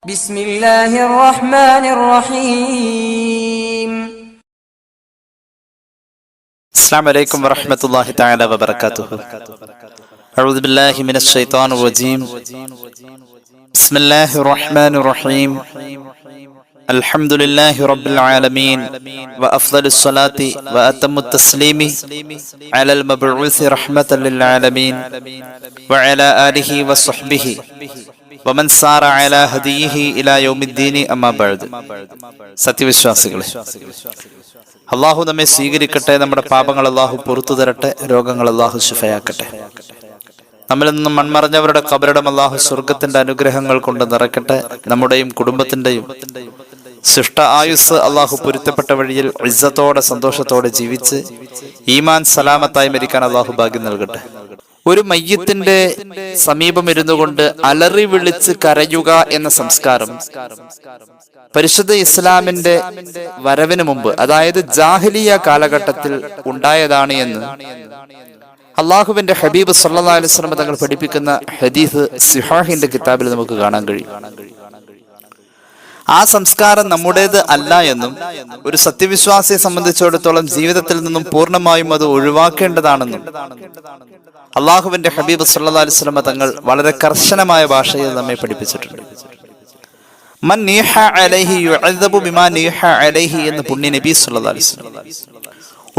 بسم الله الرحمن الرحيم. السلام عليكم ورحمة الله تعالى وبركاته. أعوذ بالله من الشيطان الرجيم. بسم الله الرحمن الرحيم. الحمد لله رب العالمين وأفضل الصلاة وأتم التسليم على المبعوث رحمة للعالمين وعلى آله وصحبه ومن سار على هديه إلى يوم الدين أما بعد. സത്യവിശ്വാസികളെ, അള്ളാഹു നമ്മെ സ്വീകരിക്കട്ടെ, നമ്മുടെ പാപങ്ങൾ അള്ളാഹു പുറത്തു തരട്ടെ, രോഗങ്ങൾ അള്ളാഹു ശിഫയാക്കട്ടെ. നമ്മളിൽ നിന്നും മൺമറഞ്ഞവരുടെ ഖബറിടം അള്ളാഹു സ്വർഗത്തിന്റെ അനുഗ്രഹങ്ങൾ കൊണ്ട് നിറയ്ക്കട്ടെ. നമ്മുടെയും കുടുംബത്തിന്റെയും ശിഷ്ട ആയുസ് അള്ളാഹു പൊരുത്തപ്പെട്ട വഴിയിൽ ഇസ്സത്തോടെ സന്തോഷത്തോടെ ജീവിച്ച് ഈമാൻ സലാമത്തായി മരിക്കാൻ അള്ളാഹു ഭാഗ്യം നൽകട്ടെ. ഒരു മയ്യത്തിന്റെ സമീപം ഇരുന്നു കൊണ്ട് അലറി വിളിച്ച് കരയുക എന്ന സംസ്കാരം പരിശുദ്ധ ഇസ്ലാമിന്റെ വരവിന് മുമ്പ്, അതായത് ജാഹിലിയ കാലഘട്ടത്തിൽ ഉണ്ടായതാണ് എന്ന് അള്ളാഹുവിന്റെ ഹബീബ് സല്ലല്ലാഹു അലൈഹി വസല്ലം തങ്ങൾ പഠിപ്പിക്കുന്ന ഹദീസ് സിഹാഹിന്റെ കിതാബിൽ നമുക്ക് കാണാൻ കഴിയും. ആ സംസ്കാരം നമ്മുടേത് അല്ല എന്നും ഒരു സത്യവിശ്വാസിയെ സംബന്ധിച്ചിടത്തോളം ജീവിതത്തിൽ നിന്നും പൂർണ്ണമായും അത് ഒഴിവാക്കേണ്ടതാണെന്നും അള്ളാഹുവിന്റെ ഹബീബ് സല്ലല്ലാഹു അലൈഹി വസല്ലം തങ്ങൾ വളരെ കർശനമായ ഭാഷയിൽ നമ്മെ പഠിപ്പിച്ചിട്ടുണ്ട്. മൻ നീഹ അലൈഹി യുഅദബു ബിമാ നീഹ അലൈഹി എന്ന് പുണ്യ നബി സല്ലല്ലാഹു അലൈഹി വസല്ലം.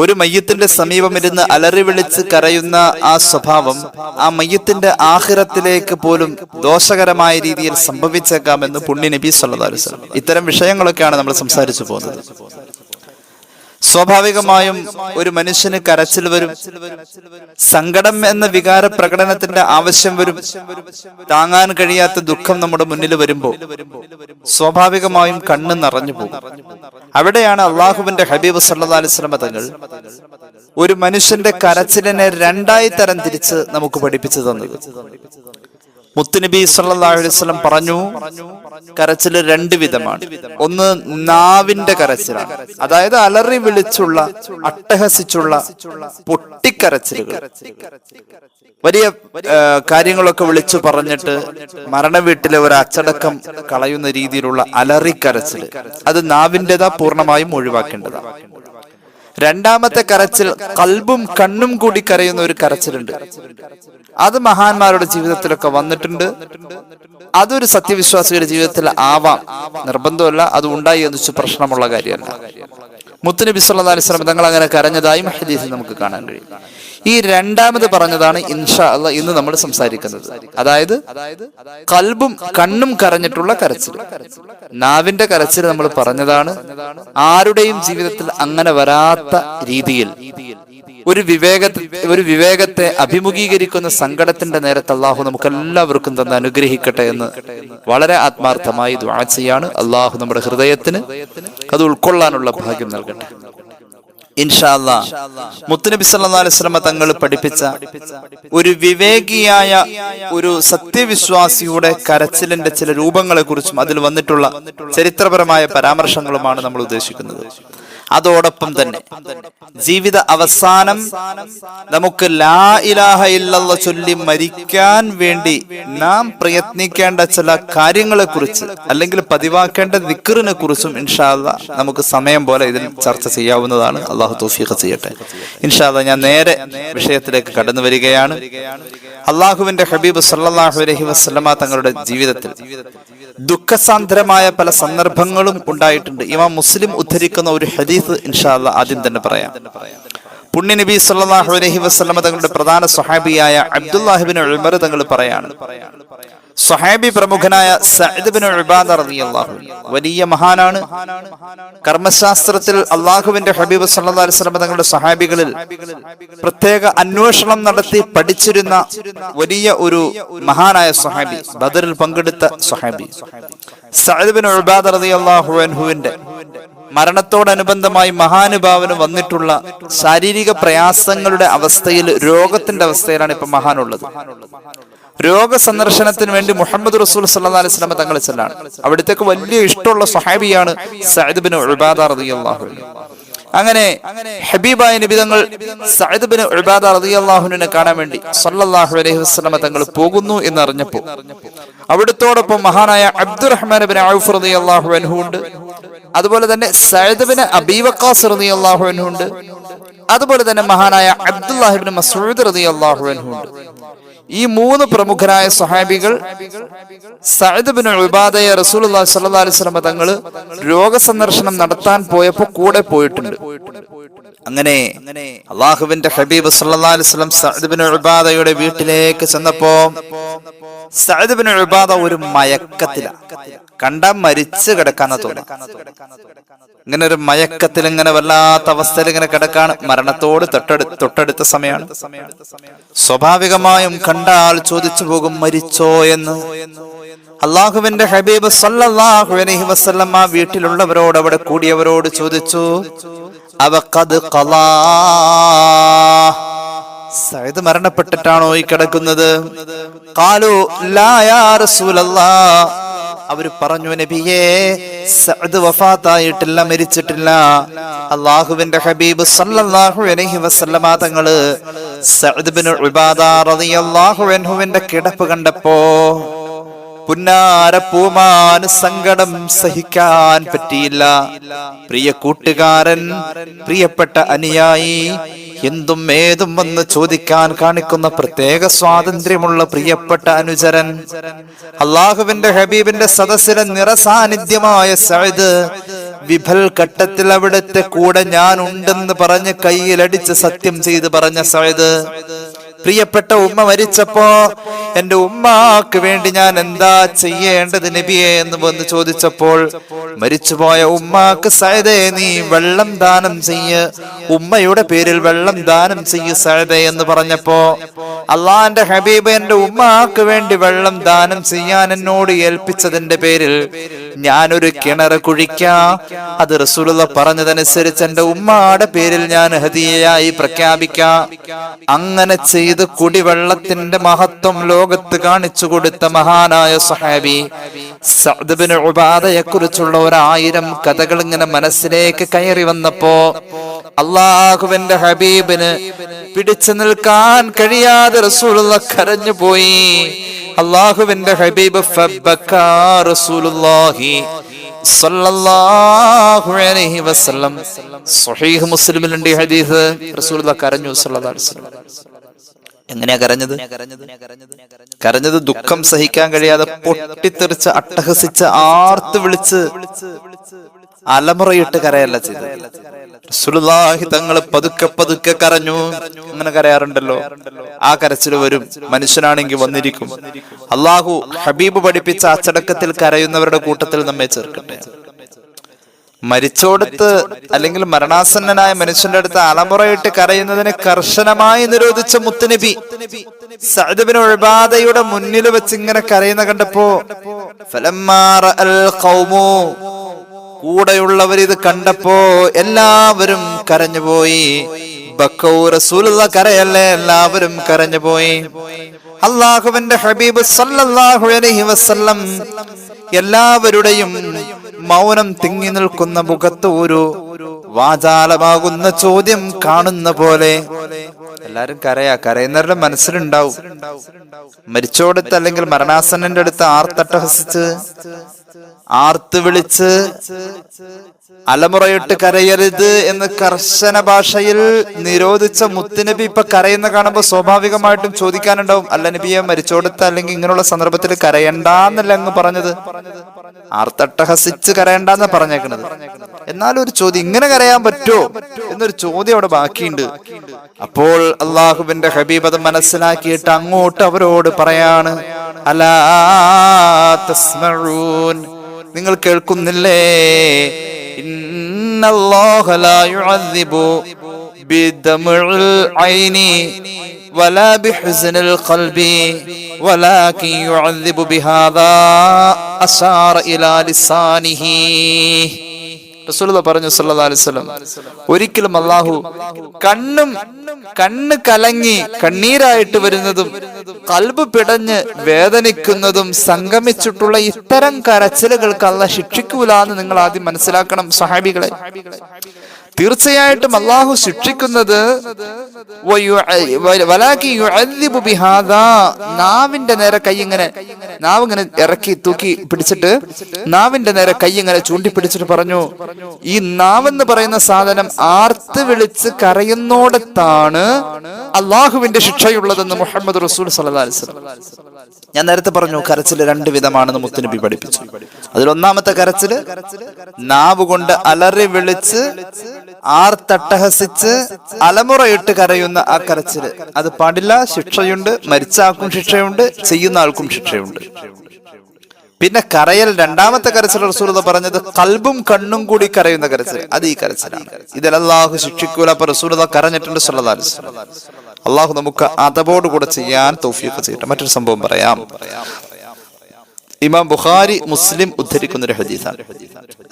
ഒരു മയ്യത്തിന്റെ സമീപം ഇരുന്ന് അലറി വിളിച്ച് കരയുന്ന ആ സ്വഭാവം ആ മയ്യത്തിന്റെ ആഖിറത്തിലേക്ക് പോലും ദോഷകരമായ രീതിയിൽ സംഭവിച്ചേക്കാമെന്ന് പുണ്യ നബി സല്ലല്ലാഹു അലൈഹി വസല്ലം. ഇത്തരം വിഷയങ്ങളൊക്കെയാണ് നമ്മൾ സംസാരിച്ചു പോകുന്നത്. സ്വാഭാവികമായും ഒരു മനുഷ്യന് കരച്ചിൽ വരും, സങ്കടം എന്ന വികാര പ്രകടനത്തിന്റെ ആവശ്യം വരും. താങ്ങാൻ കഴിയാത്ത ദുഃഖം നമ്മുടെ മുന്നിൽ വരുമ്പോൾ സ്വാഭാവികമായും കണ്ണ് നിറഞ്ഞു പോകും. അവിടെയാണ് അള്ളാഹുവിന്റെ ഹബീബ് സല്ലല്ലാഹു അലൈഹി വസല്ലം തങ്ങൾ ഒരു മനുഷ്യന്റെ കരച്ചിലിനെ രണ്ടായി തരം തിരിച്ച് നമുക്ക് പഠിപ്പിച്ചു തന്നത്. മുത്തുനബി സല്ലല്ലാഹു അലൈഹി വസല്ലം പറഞ്ഞു, കരച്ചില് രണ്ട് വിധമാണ്. ഒന്ന് നാവിന്റെ കരച്ചിലാണ്, അതായത് അലറി വിളിച്ചുള്ള അട്ടഹസിച്ചുള്ള പൊട്ടിക്കരച്ചിലുകൾ, വലിയ കാര്യങ്ങളൊക്കെ വിളിച്ചു പറഞ്ഞിട്ട് മരണ വീട്ടിലെ ഒരു അച്ചടക്കം കളയുന്ന രീതിയിലുള്ള അലറിക്കരച്ചില്, അത് നാവിൻ്റെതാ, പൂർണ്ണമായും ഒഴിവാക്കേണ്ടതാ. രണ്ടാമത്തെ കരച്ചിൽ കൽബും കണ്ണും കൂടി കരയുന്ന ഒരു കരച്ചിലുണ്ട്. അത് മഹാന്മാരുടെ ജീവിതത്തിലൊക്കെ വന്നിട്ടുണ്ട്. അതൊരു സത്യവിശ്വാസിയുടെ ജീവിതത്തിൽ ആവാം, നിർബന്ധമല്ല, അത് ഉണ്ടായി എന്ന് പ്രശ്നമുള്ള കാര്യമല്ല. മുത്തുനബി സല്ലല്ലാഹു അലൈഹി വസല്ലം തങ്ങൾ അങ്ങനെ കരഞ്ഞതായും ഹദീസിൽ നമുക്ക് കാണാൻ കഴിയും. ഈ രണ്ടാമത് പറഞ്ഞതാണ് ഇൻഷാ അല്ലാഹ് ഇന്ന് നമ്മൾ സംസാരിക്കുന്നത്. അതായത് കൽബും കണ്ണും കരഞ്ഞിട്ടുള്ള കരച്ചിൽ. നാവിന്റെ കരച്ചിൽ നമ്മൾ പറഞ്ഞതാണ്. ആരുടെയും ജീവിതത്തിൽ അങ്ങനെ വരാത്ത രീതിയിൽ ഒരു വിവേകത്തെ അഭിമുഖീകരിക്കുന്ന സങ്കടത്തിന്റെ നേരത്ത് അള്ളാഹു നമുക്ക് എല്ലാവർക്കും തന്നെ അനുഗ്രഹിക്കട്ടെ എന്ന് വളരെ ആത്മാർത്ഥമായി ദുആ ചെയ്യാണ്. അള്ളാഹു നമ്മുടെ ഹൃദയത്തിന് അത് ഉൾക്കൊള്ളാനുള്ള ഭാഗ്യം നൽകട്ടെ ഇൻഷാ അല്ലാഹ്. മുത്തുനബി സല്ലല്ലാഹു അലൈഹി വസല്ലം തങ്ങൾ പഠിപ്പിച്ച ഒരു വിവേകിയായ ഒരു സത്യവിശ്വാസിയുടെ കരച്ചിലിന്റെ ചില രൂപങ്ങളെ കുറിച്ചും അതിൽ വന്നിട്ടുള്ള ചരിത്രപരമായ പരാമർശങ്ങളുമാണ് നമ്മൾ ഉദ്ദേശിക്കുന്നത്. അതോടൊപ്പം തന്നെ ജീവിത അവസാനം നമുക്ക് ലാ ഇലാഹ ഇല്ലല്ലാഹ് ചൊല്ലി മരിക്കാൻ വേണ്ടി നാം പ്രയത്നിക്കേണ്ട ചില കാര്യങ്ങളെ കുറിച്ച്, അല്ലെങ്കിൽ പതിവാക്കേണ്ട ദിക്റിനെ കുറിച്ചും ഇൻഷാ അല്ലാഹ് നമുക്ക് സമയം പോലെ ഇതിൽ ചർച്ച ചെയ്യാവുന്നതാണ്. അള്ളാഹു തൗഫീഖ് ചെയ്യട്ടെ. ഇൻഷാ അല്ലാഹ് ഞാൻ നേരെ വിഷയത്തിലേക്ക് കടന്നു വരികയാണ്. അള്ളാഹുവിന്റെ ഹബീബ് സല്ലല്ലാഹു അലൈഹി വസല്ലമ തങ്ങളുടെ ജീവിതത്തിൽ ദുഃഖസാന്ദ്രമായ പല സന്ദർഭങ്ങളും ഉണ്ടായിട്ടുണ്ട്. ഇമാം മുസ്ലിം ഉദ്ധരിക്കുന്ന ഒരു ഹദീസ് ഇൻഷാ അല്ലാഹ് ആദ്യം തന്നെ പറയാം. പുണ്യ നബി സല്ലല്ലാഹു അലൈഹി വസല്ലമ തങ്ങളുടെ പ്രധാന സ്വഹാബിയായ അബ്ദുല്ലാഹ് ഇബ്നു ഉമർ തങ്ങൾ പറയാണ്, സ്വഹാബി പ്രമുഖനായ സഅദ് ഇബ്നു ഉബാദ റളിയല്ലാഹു അൻഹു വലിയ മഹാനാണ്. കർമ്മശാസ്ത്രത്തിൽ അള്ളാഹുവിന്റെ ഹബീബ് സല്ലല്ലാഹു അലൈഹി വസല്ലം തങ്ങളുടെ സ്വഹാബികളിൽ പ്രത്യേക അന്വേഷണം നടത്തി പഠിച്ചിരുന്ന വലിയ ഒരു മഹാനായ സ്വഹാബി, ബദറിൽ പങ്കെടുത്ത സ്വഹാബി സഅദ് ഇബ്നു ഉബാദ റളിയല്ലാഹു അൻഹുവിന്റെ മരണത്തോടനുബന്ധമായി മഹാനുഭാവന് വന്നിട്ടുള്ള ശാരീരിക പ്രയാസങ്ങളുടെ അവസ്ഥയിൽ, രോഗത്തിന്റെ അവസ്ഥയിലാണ് ഇപ്പൊ മഹാനുള്ളത്. രോഗസന്ദർശനത്തിന് വേണ്ടി മുഹമ്മദ് റസൂൽ സല്ലല്ലാഹു അലൈഹി വസല്ലം തങ്ങൾ ചെല്ലാണ്. അവിടത്തേക്ക് വലിയ ഇഷ്ടമുള്ള സ്വഹാബിയാണ് സഅദ് ഇബ്നു ഉബാദ റളിയല്ലാഹു അൻഹു. അങ്ങനെ ഹബീബായ നബി തങ്ങൾ സഅദ് ബിൻ ഉബാദ റളിയല്ലാഹുവിനെ കാണാൻ വേണ്ടി സല്ലല്ലാഹു അലൈഹി വസല്ലം തങ്ങൾ പോകുന്നു എന്ന് അറിഞ്ഞപ്പോൾ അവിടുത്തോടൊപ്പം മഹാനായ അബ്ദുറഹ്മാൻ ബിൻ ഔഫ് റളിയല്ലാഹു അൻഹു ഉണ്ട്, അതുപോലെ തന്നെ സഅദ് ബിൻ അബീ വഖാസ് റളിയല്ലാഹു അൻഹു ഉണ്ട്, അതുപോലെ തന്നെ മഹാനായ അബ്ദുല്ലാഹി ഇബ്നു മസ്ഊദ് റളിയല്ലാഹു അൻഹു ഉണ്ട്. ഈ മൂന്ന് പ്രമുഖരായ സ്വഹാബികൾ സഅദ് ബിൻ ഉബാദയെ റസൂലുള്ളാഹി സ്വല്ലല്ലാഹു അലൈഹി വസല്ലം തങ്ങൾ രോഗസന്ദർശനം നടത്താൻ പോയപ്പോൾ കൂടെ പോയിട്ടുണ്ട്. അങ്ങനെ അല്ലാഹുവിന്റെ ഹബീബ് സല്ലല്ലാഹു അലൈഹി വസല്ലം സഅദ് ബിൻ ഉബാദയുടെ വീട്ടിലേക്ക് ചെന്നപ്പോ സഅദ് ബിൻ ഉബാദ ഒരു മയക്കത്തിലാണ്, കണ്ടാൽ മരിച്ചു കിടക്കാന്ന് തോന്നുന്നു. ഇങ്ങനെ ഒരു മയക്കത്തിൽ ഇങ്ങനെ വല്ലാത്ത അവസ്ഥയിൽ ഇങ്ങനെ കിടക്കാണ്, മരണത്തോട് തൊട്ടടുത്ത സമയമാണ്. സ്വാഭാവികമായും കണ്ടാൽ ചോദിച്ചു പോകും മരിച്ചോ എന്ന്. അള്ളാഹുവിന്റെ ഹബീബ് സല്ലല്ലാഹു അലൈഹി വസല്ലം ആ വീട്ടിലുള്ളവരോട് അവിടെ കൂടിയവരോട് ചോദിച്ചു, അവഖദ് ഖലാ, സഅദ് മരണപ്പെട്ടിട്ടാണോ ഈ കിടക്കുന്നത്? ഖാലു ലാ യാ റസൂലല്ലാഹ്, അവര് പറഞ്ഞു നബിയേ സഅദ് വഫാത്തായിട്ടില്ല, മരിച്ചിട്ടില്ല. അല്ലാഹുവിന്റെ ഹബീബ് സല്ലല്ലാഹു അലൈഹി വസല്ലമ തങ്ങള് സഅദ് ബിൻ ഉബാദ റളിയല്ലാഹു അൻഹുവിന്റെ കിടപ്പ് കണ്ടപ്പോ പുന്നാര പൂമാന് സങ്കടം സഹിക്കാൻ പറ്റിയില്ല. പ്രിയ കൂട്ടുകാരൻ, പ്രിയപ്പെട്ട അനുയായി, എന്തും ഏതും വന്ന് ചോദിക്കാൻ കാണിക്കുന്ന പ്രത്യേക സ്വാതന്ത്ര്യമുള്ള പ്രിയപ്പെട്ട അനുചരൻ, അള്ളാഹുവിന്റെ ഹബീബിന്റെ സദസ്സിലെ നിറസാന്നിധ്യമായ സഅദ് വിഭൽ ഘട്ടത്തിൽ അവിടുത്തെ കൂടെ ഞാൻ ഉണ്ടെന്ന് പറഞ്ഞ് കയ്യിലടിച്ച് സത്യം ചെയ്ത് പറഞ്ഞ സഅദ്, പ്രിയപ്പെട്ട ഉമ്മ മരിച്ചപ്പോ എന്റെ ഉമ്മാക്ക് വേണ്ടി ഞാൻ എന്താ ചെയ്യേണ്ടത് നബിയെ എന്ന് വന്ന് ചോദിച്ചപ്പോൾ മരിച്ചുപോയ ഉമ്മാക്ക് സഅദേ നീ വെള്ളം ദാനം ചെയ്യ്, ഉമ്മയുടെ പേരിൽ വെള്ളം ദാനം ചെയ്യ് സഅദേ എന്ന് പറഞ്ഞപ്പോ അള്ളാന്റെ ഹബീബ് എന്റെ ഉമ്മാക്ക് വേണ്ടി വെള്ളം ദാനം ചെയ്യാൻ എന്നോട് ഏൽപ്പിച്ചതിന്റെ പേരിൽ ഞാനൊരു കിണർ കുഴിക്കാം, അത് റസൂലുള്ളാഹി പറഞ്ഞതനുസരിച്ച് എന്റെ ഉമ്മാടെ പേരിൽ ഞാൻ ഹദിയയായി പ്രഖ്യാപിക്കാം. അങ്ങനെ ചെയ്ത് കുടിവെള്ളത്തിന്റെ മഹത്വം ലോകത്ത് കാണിച്ചു കൊടുത്ത മഹാനായ സ്വഹാബി സഅദ് ബിൻ ഉബാദയെ കുറിച്ചുള്ള 1000 കഥകൾ ഇങ്ങനെ മനസ്സിലേക്ക് കയറി വന്നപ്പോ അള്ളാഹുവിന്റെ ഹബീബിന് പിടിച്ചു നിൽക്കാൻ കഴിയാതെ റസൂലുള്ളാഹി കരഞ്ഞു പോയി. അള്ളാഹുവിന്റെ ഹബീബ് ഫബക്കാ റസൂലുള്ളാഹി സല്ലല്ലാഹു അലൈഹി വസല്ലം, സ്വഹീഹ് മുസ്ലിമിലുണ്ട് ഈ ഹദീസ്. റസൂലുള്ളാഹി കരഞ്ഞു സല്ലല്ലാഹു അലൈഹി വസല്ലം. എങ്ങനെയാ കരഞ്ഞത്? ദുഃഖം സഹിക്കാൻ കഴിയാതെ പൊട്ടിത്തെറിച്ച് അട്ടഹസിച്ച് ആർത്ത് വിളിച്ച് അലമുറയിട്ട് കരയല്ല ചെയ്തത്. റസൂലുള്ളാഹി തങ്ങൾ പതുക്കെ പതുക്കെ കരഞ്ഞു. അങ്ങനെ കരയാറുണ്ടല്ലോ, ആ കരച്ചിൽ വരും. മനുഷ്യനാണെങ്കിൽ വന്നിരിക്കും. അള്ളാഹു ഹബീബ് പഠിപ്പിച്ച അച്ചടക്കത്തിൽ കരയുന്നവരുടെ കൂട്ടത്തിൽ നമ്മെ ചേർക്കട്ടെ. മരിച്ചോടത്ത് അല്ലെങ്കിൽ മരണാസന്നനായ മനുഷ്യന്റെ അടുത്ത് അലമുറയിട്ട് കരയുന്നതിനെ കർശനമായി നിരോധിച്ച മുത്തുനബി സഅദ് ബിൻ ഉബാദയുടെ മുന്നിൽ വെച്ച് ഇങ്ങനെ കരയുന്ന കണ്ടപ്പോ ഫലമ്മാ റഅൽ ഖൗമു, കൂടെയുള്ളവർ ഇത് കണ്ടപ്പോ എല്ലാവരും കരഞ്ഞുപോയി. ബക്കൗ, റസൂലുള്ളാഹി കരയല്ലേ, എല്ലാവരും കരഞ്ഞുപോയി. അല്ലാഹുവിന്റെ ഹബീബ് സല്ലല്ലാഹു അലൈഹി വസല്ലം എല്ലാവരുടെയും മൗനം തിങ്ങി നിൽക്കുന്ന മുഖത്ത് ഒരു വാചാലമാകുന്ന ചോദ്യം കാണുന്ന പോലെ എല്ലാരും കരയുന്നവരുടെ മനസ്സിലുണ്ടാവും. മരിച്ചോടത്ത് അല്ലെങ്കിൽ മരണാസന്നന്റെ അടുത്ത് ആർത്തട്ടഹസിച്ച് ആർത്ത് വിളിച്ച് അലമുറയിട്ട് കരയരുത് എന്ന് കർശന ഭാഷയിൽ നിരോധിച്ച മുത്തുനബി ഇപ്പൊ കരയുന്ന കാണുമ്പോ സ്വാഭാവികമായിട്ടും ചോദിക്കാനുണ്ടാവും, അല്ല നബിയെ മരിച്ചോടത്ത് അല്ലെങ്കിൽ ഇങ്ങനെയുള്ള സന്ദർഭത്തിൽ കരയണ്ടെന്നല്ല അങ്ങ് പറഞ്ഞത്, ആർത്തട്ടഹസിച്ച് കരയണ്ടെന്ന് പറഞ്ഞേക്കണത്. എന്നാലും ഒരു ചോദ്യം, ഇങ്ങനെ കരയാൻ പറ്റുമോ എന്നൊരു ചോദ്യം അവിടെ ബാക്കിയുണ്ട്. അപ്പോൾ അള്ളാഹുവിന്റെ ഹബീബ് അത് മനസ്സിലാക്കിയിട്ട് അങ്ങോട്ട് അവരോട് പറയാണ്, അലാ തസ്മഊൻ, നിങ്ങൾ കേൾക്കുന്നില്ലേ? ഇന്നല്ലാഹ ലാ യുഅദ്ദിബു ബിദമുൽ ഐനി വലാ ബിഹുസ്നിൽ ഖൽബി വലാകിൻ യുഅദ്ദിബു ബിഹാദാ അശാറ ഇലാ ലിസാനിഹി. റസൂലുള്ളാഹി പറഞ്ഞു സല്ലല്ലാഹു അലൈഹി വസല്ലം, ഒരിക്കലും അല്ലാഹു കണ്ണ് കലങ്ങി കണ്ണീരായിട്ട് വരുന്നതും ഖൽബ് പിടഞ്ഞ് വേദനിക്കുന്നതും സംഗമിച്ചിട്ടുള്ള ഇത്തരം കരച്ചിലുകൾക്ക് അല്ലാഹു ശിക്ഷിക്കൂല എന്ന് നിങ്ങൾ ആദ്യം മനസ്സിലാക്കണം സഹാബികളെ. തീർച്ചയായിട്ടും അല്ലാഹു ശിക്ഷിക്കുന്നത് നാവിന്റെ നേരെ കൈ ഇങ്ങനെ, നാവ് ഇങ്ങനെ ഇറക്കി തൂക്കി പിടിച്ചിട്ട് നാവിന്റെ നേരെ കൈ ഇങ്ങനെ ചൂണ്ടിപ്പിടിച്ചിട്ട് പറഞ്ഞു, ഈ നാവെന്ന് പറയുന്ന സാധനം ആർത്ത് വിളിച്ച് കരയുന്നോടത്താണ് അള്ളാഹുവിന്റെ ശിക്ഷയുള്ളതെന്ന് മുഹമ്മദ് റസൂൽ സല്ലല്ലാഹു അലൈഹി വസല്ലം. ഞാൻ നേരത്തെ പറഞ്ഞു കരച്ചില് രണ്ട് വിധമാണെന്ന് മുത്തുനബി പഠിപ്പിച്ചു. അതിലൊന്നാമത്തെ കരച്ചില് നാവ് കൊണ്ട് അലറി വിളിച്ച് ആർത്തട്ടഹസിച്ച് അലമുറയിട്ട് കരയുന്ന ആ കരച്ചില്, അത് പാടില്ല. ശിക്ഷയുണ്ട്. മരിച്ച ആൾക്കും ശിക്ഷയുണ്ട്, ചെയ്യുന്ന ആൾക്കും ശിക്ഷയുണ്ട്. പിന്നെ കരയൽ, രണ്ടാമത്തെ കരച്ചിൽ റസൂലുള്ളാഹി പറഞ്ഞത് ഖൽബും കണ്ണും കൂടി കരയുന്ന കരച്ചിൽ, അത് ഈ കരച്ചിലാണ്. ഇതിൽ അല്ലാഹു ശിക്ഷിക്കൂല. അപ്പൊ റസൂലുള്ളാഹി കരഞ്ഞിട്ടുണ്ട് സല്ലല്ലാഹു അലൈഹി വസല്ലം. അല്ലാഹു നമുക്ക് അതബോട് കൂടെ ചെയ്യാൻ തൗഫീഖ് ചെയ്യട്ടെ. മറ്റൊരു സംഭവം പറയാം. ഇമാം ബുഖാരി മുസ്ലിം ഉദ്ധരിക്കുന്ന ഒരു ഹദീസാണ്.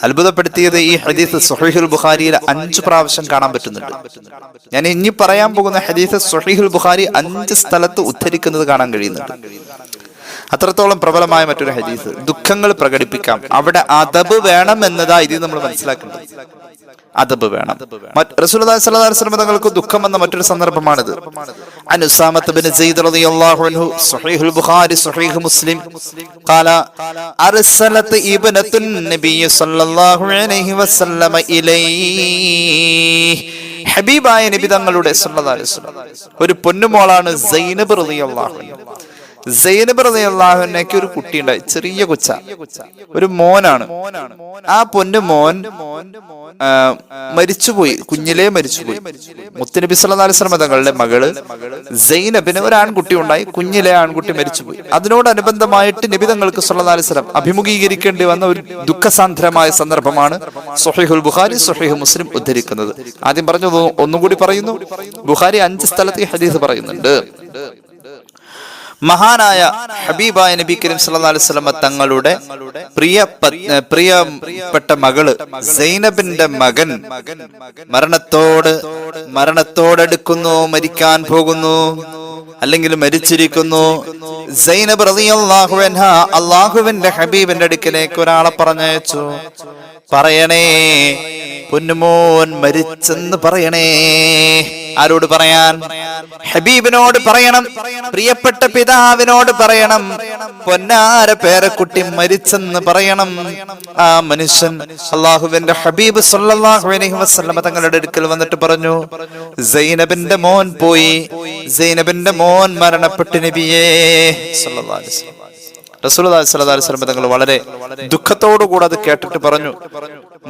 അത്ഭുതപ്പെടുത്തിയത് ഈ ഹദീസ് സ്വഹീഹുൽ ബുഖാരിയിൽ 5 പ്രാവശ്യം കാണാൻ പറ്റുന്നുണ്ട്. ഞാൻ ഇനി പറയാൻ പോകുന്ന ഹദീസ് സ്വഹീഹുൽ ബുഖാരി 5 സ്ഥലത്ത് ഉദ്ധരിക്കുന്നത് കാണാൻ കഴിയുന്നുണ്ട്. അത്രത്തോളം പ്രബലമായ മറ്റൊരു ഹദീസ്. ദുഃഖങ്ങൾ പ്രകടിപ്പിക്കാം, അവിടെ അദബ് വേണം എന്നതാ ഇതിൽ നമ്മൾ മനസ്സിലാക്കേണ്ടത്. അദബ് വേണം. റസൂലുള്ളാഹി സ്വല്ലല്ലാഹു അലൈഹി വസല്ലം തങ്ങൾക്ക് ദുഃഖം വന്ന മറ്റൊരു സന്ദർഭമാണിത്. അൻ ഉസാമത്ത് ബിൻ സെയ്ദ് റളിയല്ലാഹു അൻഹു സ്വഹീഹുൽ ബുഖാരി സ്വഹീഹ് മുസ്ലിം ഖാല അർസലത് ഇബ്നത്തുൻ നബിയ്യ സ്വല്ലല്ലാഹു അലൈഹി വസല്ലം ഇലൈഹി. ഹബീബായ നബി തങ്ങളുടെ സ്വല്ലല്ലാഹു അലൈഹി വസല്ലം ഒരു പൊന്നുമോളാണ് സൈനബ് റളിയല്ലാഹു അൻഹ. സൈനബ് റളിയല്ലാഹു അൻഹയ്ക്ക് ഒരു കുട്ടി ഉണ്ടായി, ചെറിയ കൊച്ച, ഒരു മോനാണ്. ആ പൊന്നു മോൻ മരിച്ചുപോയി, കുഞ്ഞിലേ മരിച്ചുപോയി. മുത്തുനബി സല്ലല്ലാഹു അലൈഹി വസല്ലം തങ്ങളുടെ മകള് സൈനബിന് ഒരു ആൺകുട്ടി ഉണ്ടായി, കുഞ്ഞിലെ ആൺകുട്ടി മരിച്ചുപോയി. അതിനോടനുബന്ധമായിട്ട് നബി തങ്ങൾക്ക് സല്ലല്ലാഹു അലൈഹി വസല്ലം അഭിമുഖീകരിക്കേണ്ടി വന്ന ഒരു ദുഃഖസാന്ദ്രമായ സന്ദർഭമാണ് സ്വഹീഹുൽ ബുഖാരി സ്വഹീഹ് മുസ്ലിം ഉദ്ധരിക്കുന്നത്. ആദ്യം പറഞ്ഞു, ഒന്നും കൂടി പറയുന്നു. ബുഖാരി 5 സ്ഥലത്ത് ഈ ഹദീസ് പറയുന്നുണ്ട്. മഹാനായ ഹബീബായ നബി കരീം സല്ലല്ലാഹു അലൈഹി വസല്ലം തങ്ങളുടെ പ്രിയപ്പെട്ട മകള് സൈനബിന്റെ മകൻ മരണത്തോടടുക്കുന്നു, മരിക്കാൻ പോകുന്നു, അല്ലെങ്കിൽ മരിച്ചിരിക്കുന്നു. സൈനബ് റളിയല്ലാഹു അൻഹ അല്ലാഹുവിന്റെ ഹബീബിന്റെ അടുക്കലേക്ക് ഒരാളെ പറഞ്ഞയച്ചു. പറയണേ, പൊന്നുമോൻ മരിച്ചെന്ന് പറയണേ. ആരോട് പറയാൻ? ഹബീബിനോട് പറയണം, പ്രിയപ്പെട്ട പിതാവിനോട് പറയണം, പൊന്നാര പേരക്കുട്ടി മരിച്ചെന്ന് പറയണം. ആ മനുഷ്യൻ അള്ളാഹുവിന്റെ ഹബീബ് സല്ലല്ലാഹു അലൈഹി വസല്ലം തങ്ങളുടെ അടുക്കൽ വന്നിട്ട് പറഞ്ഞു, സൈനബിന്റെ മോൻ പോയി, സൈനബിന്റെ മോൻ മരണപ്പെട്ടു നബിയേ സല്ലല്ലാഹു അലൈഹി വസല്ലം. റസൂലുള്ളാഹി സ്വല്ലല്ലാഹു അലൈഹി വസല്ലം തങ്ങൾ വളരെ ദുഃഖത്തോടു കൂടെ അത് കേട്ടിട്ട് പറഞ്ഞു,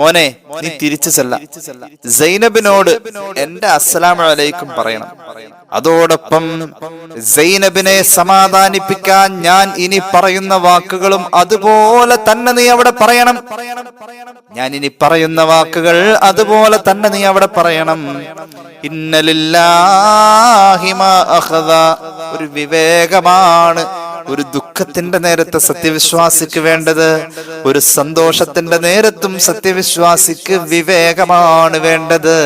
മോനെ, നീ തിരിച്ചു ചെല്ല, സൈനബിനോട് എന്റെ അസ്സലാമു അലൈക്കും പറയണം. അതോടൊപ്പം സൈനബിനെ സമാധാനിപ്പിക്കാൻ ഞാൻ ഇനി പറയുന്ന വാക്കുകളും അതുപോലെ തന്നെ നീ അവിടെ പറയണം. ഞാൻ ഇനി പറയുന്ന വാക്കുകൾ അതുപോലെ തന്നെ നീ അവിടെ പറയണം. ഇന്ന ലില്ലാഹി മാ അഖദ. ഒരു വിവേകമാണ് ഒരു ദുഃഖത്തിന്റെ നേരത്തെ സത്യവിശ്വാസിക്ക് വേണ്ടത്. ഒരു സന്തോഷത്തിന്റെ നേരത്തും സത്യവിശ്വാസിക്ക് വിവേകമാണ് വേണ്ടത്.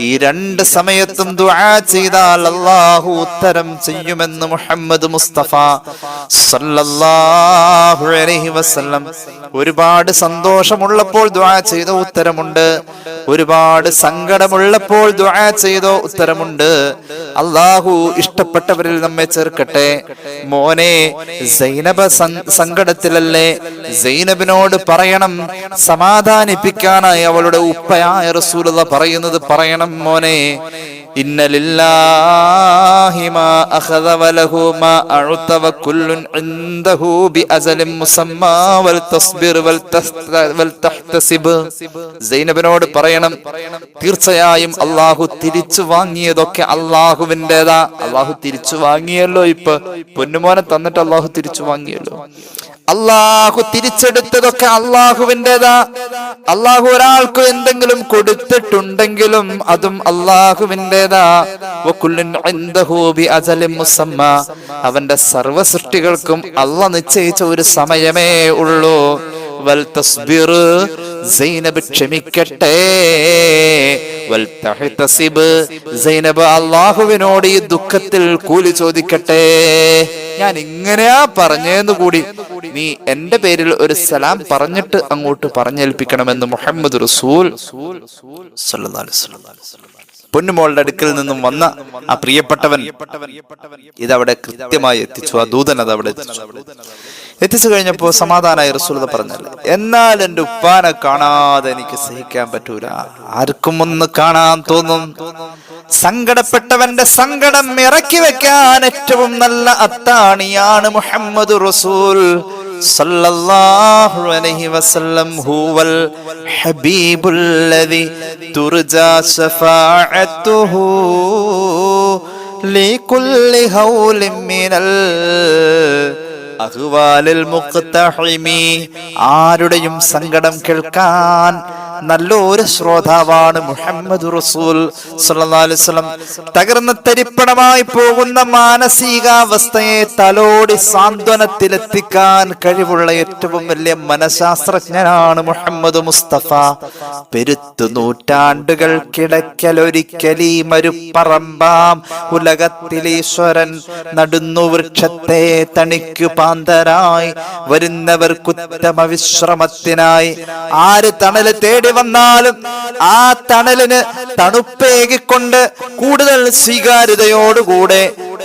ഈ 2 സമയത്തും ദുആ ചെയ്താൽ അല്ലാഹു ഉത്തരം ചെയ്യുമെന്ന് മുഹമ്മദ് മുസ്തഫ സല്ലല്ലാഹു അലൈഹി വസല്ലം. ഒരുപാട് സന്തോഷമുള്ളപ്പോൾ ദുആ ചെയ്ത ഉത്തരമുണ്ട്, ഒരുപാട് സങ്കടമുള്ളപ്പോൾ ദുആ ചെയ്ത ഉത്തരമുണ്ട്. അല്ലാഹു ഇഷ്ടപ്പെട്ടവരിൽ നമ്മെ ചേർക്കട്ടെ. മോനെ, സൈനബ സങ്കടത്തിലല്ലേ, സൈനബിനോട് പറയണം, സമാധാനിപ്പിക്കാനായി അവളുടെ ഉപ്പയായ റസൂലുള്ളാഹി പറയുന്നത് പറയണം. മോനെ, ഇന്ന ലില്ലാഹി മാ അഖദ വലഹു മാ അഅത വകുല്ലുൻ ഇൻദഹു ബിഅസലിൻ മുസമ്മാ വൽ തസ്ബിർ വൽ തഹ്തസിബ്. സൈനബിനോട് പറയണം, തീർച്ചയായും അല്ലാഹു തിരിച്ചു വാങ്ങിയതൊക്കെ അല്ലാഹുവിൻ്റെതാ. അല്ലാഹു തിരിച്ചു വാങ്ങിയല്ലോ, ഇപ്പൊ പൊന്നുമോനെ തന്നിട്ട് അല്ലാഹു തിരിച്ചു വാങ്ങിയല്ലോ. അല്ലാഹു തിരിച്ചെടുത്തതൊക്കെ അല്ലാഹുവിൻ്റെതാ. അല്ലാഹു ഒരാൾക്ക് എന്തെങ്കിലും കൊടുത്തിട്ടുണ്ടെങ്കിലും അതും അല്ലാഹുവിൻ്റെതാ. വകുല്ലുൻ ഇൻദഹു ബിഅജലിൻ മുസമ്മാ. അവന്റെ സർവ്വ സൃഷ്ടികൾക്കും അല്ലാഹു നിശ്ചയിച്ച ഒരു സമയമേ ഉള്ളൂ. വൽ തസ്ബിർ, സൈനബ് ക്ഷമിക്കട്ടെ. വൽതഹ്തസിബ്, സൈനബ് അള്ളാഹുവിനോട് ഈ ദുഃഖത്തിൽ കൂലി ചോദിക്കട്ടെ. ഞാൻ ഇങ്ങനെയാ പറഞ്ഞെന്ന് കൂടി നീ എന്റെ പേരിൽ ഒരു സലാം പറഞ്ഞിട്ട് അങ്ങോട്ട് പറഞ്ഞേൽപ്പിക്കണമെന്ന് മുഹമ്മദ് റസൂൽ സല്ലല്ലാഹു അലൈഹി വസല്ലം. പൊന്നുമോളുടെ അടുക്കൽ നിന്നും വന്ന ആ പ്രിയപ്പെട്ടവൻ ഇതവിടെ കൃത്യമായി എത്തിച്ചു. ആ ദൂതൻ അത് അവിടെ എത്തിച്ചു കഴിഞ്ഞപ്പോ സമാധാനായ റസൂൽ പറഞ്ഞല്ലേ, എന്നാൽ എന്റെ ഉപ്പാനെ കാണാതെ എനിക്ക് സഹിക്കാൻ പറ്റൂല. ആർക്കും ഒന്ന് കാണാൻ തോന്നും. സങ്കടപ്പെട്ടവന്റെ സങ്കടം ഇറക്കി വെക്കാൻ ഏറ്റവും നല്ല അത്താണിയാണ് മുഹമ്മദ് റസൂൽ സല്ലല്ലാഹു അലൈഹി വസല്ലം. ഹുവൽ ഹബീബുല്ലദി തുർജാ ശഫാഅത്തുഹു ലികുല്ലി ഹൗലിൻ മിനൽ അഹ്വാലിൽ മുഖ്തഹിമി. ആരുടെയും സങ്കടം കേൾക്കാൻ നല്ലൊരു ശ്രോതാവാണ് മുഹമ്മദ് റസൂൽ സല്ലല്ലാഹു അലൈഹി വസല്ലം. തകർന്ന തരിപ്പണമായി പോകുന്ന മാനസികാവസ്ഥയെ തലോടി സാന്ത്വനത്തിലെത്തിക്കാൻ കഴിവുള്ള ഏറ്റവും വലിയ മനഃശാസ്ത്രജ്ഞനാണ് മുഹമ്മദ് മുസ്തഫ. പെരുത്തു നൂറ്റാണ്ടുകൾക്കിടയ്ക്കലൊരിക്കലീ മരുപ്പറമ്പാം ഉലകത്തിലീശ്വരൻ നടുന്നു വൃക്ഷത്തെ തണിക്കു പാന്തരായി വരുന്നവർക്കുത്തമ വിശ്രമത്തിനായി. ആര് തണല് തേടി വന്നാലും ആ തണലിന് തണുപ്പേകിക്കൊണ്ട് കൂടുതൽ സ്വീകാര്യതയോടുകൂടെ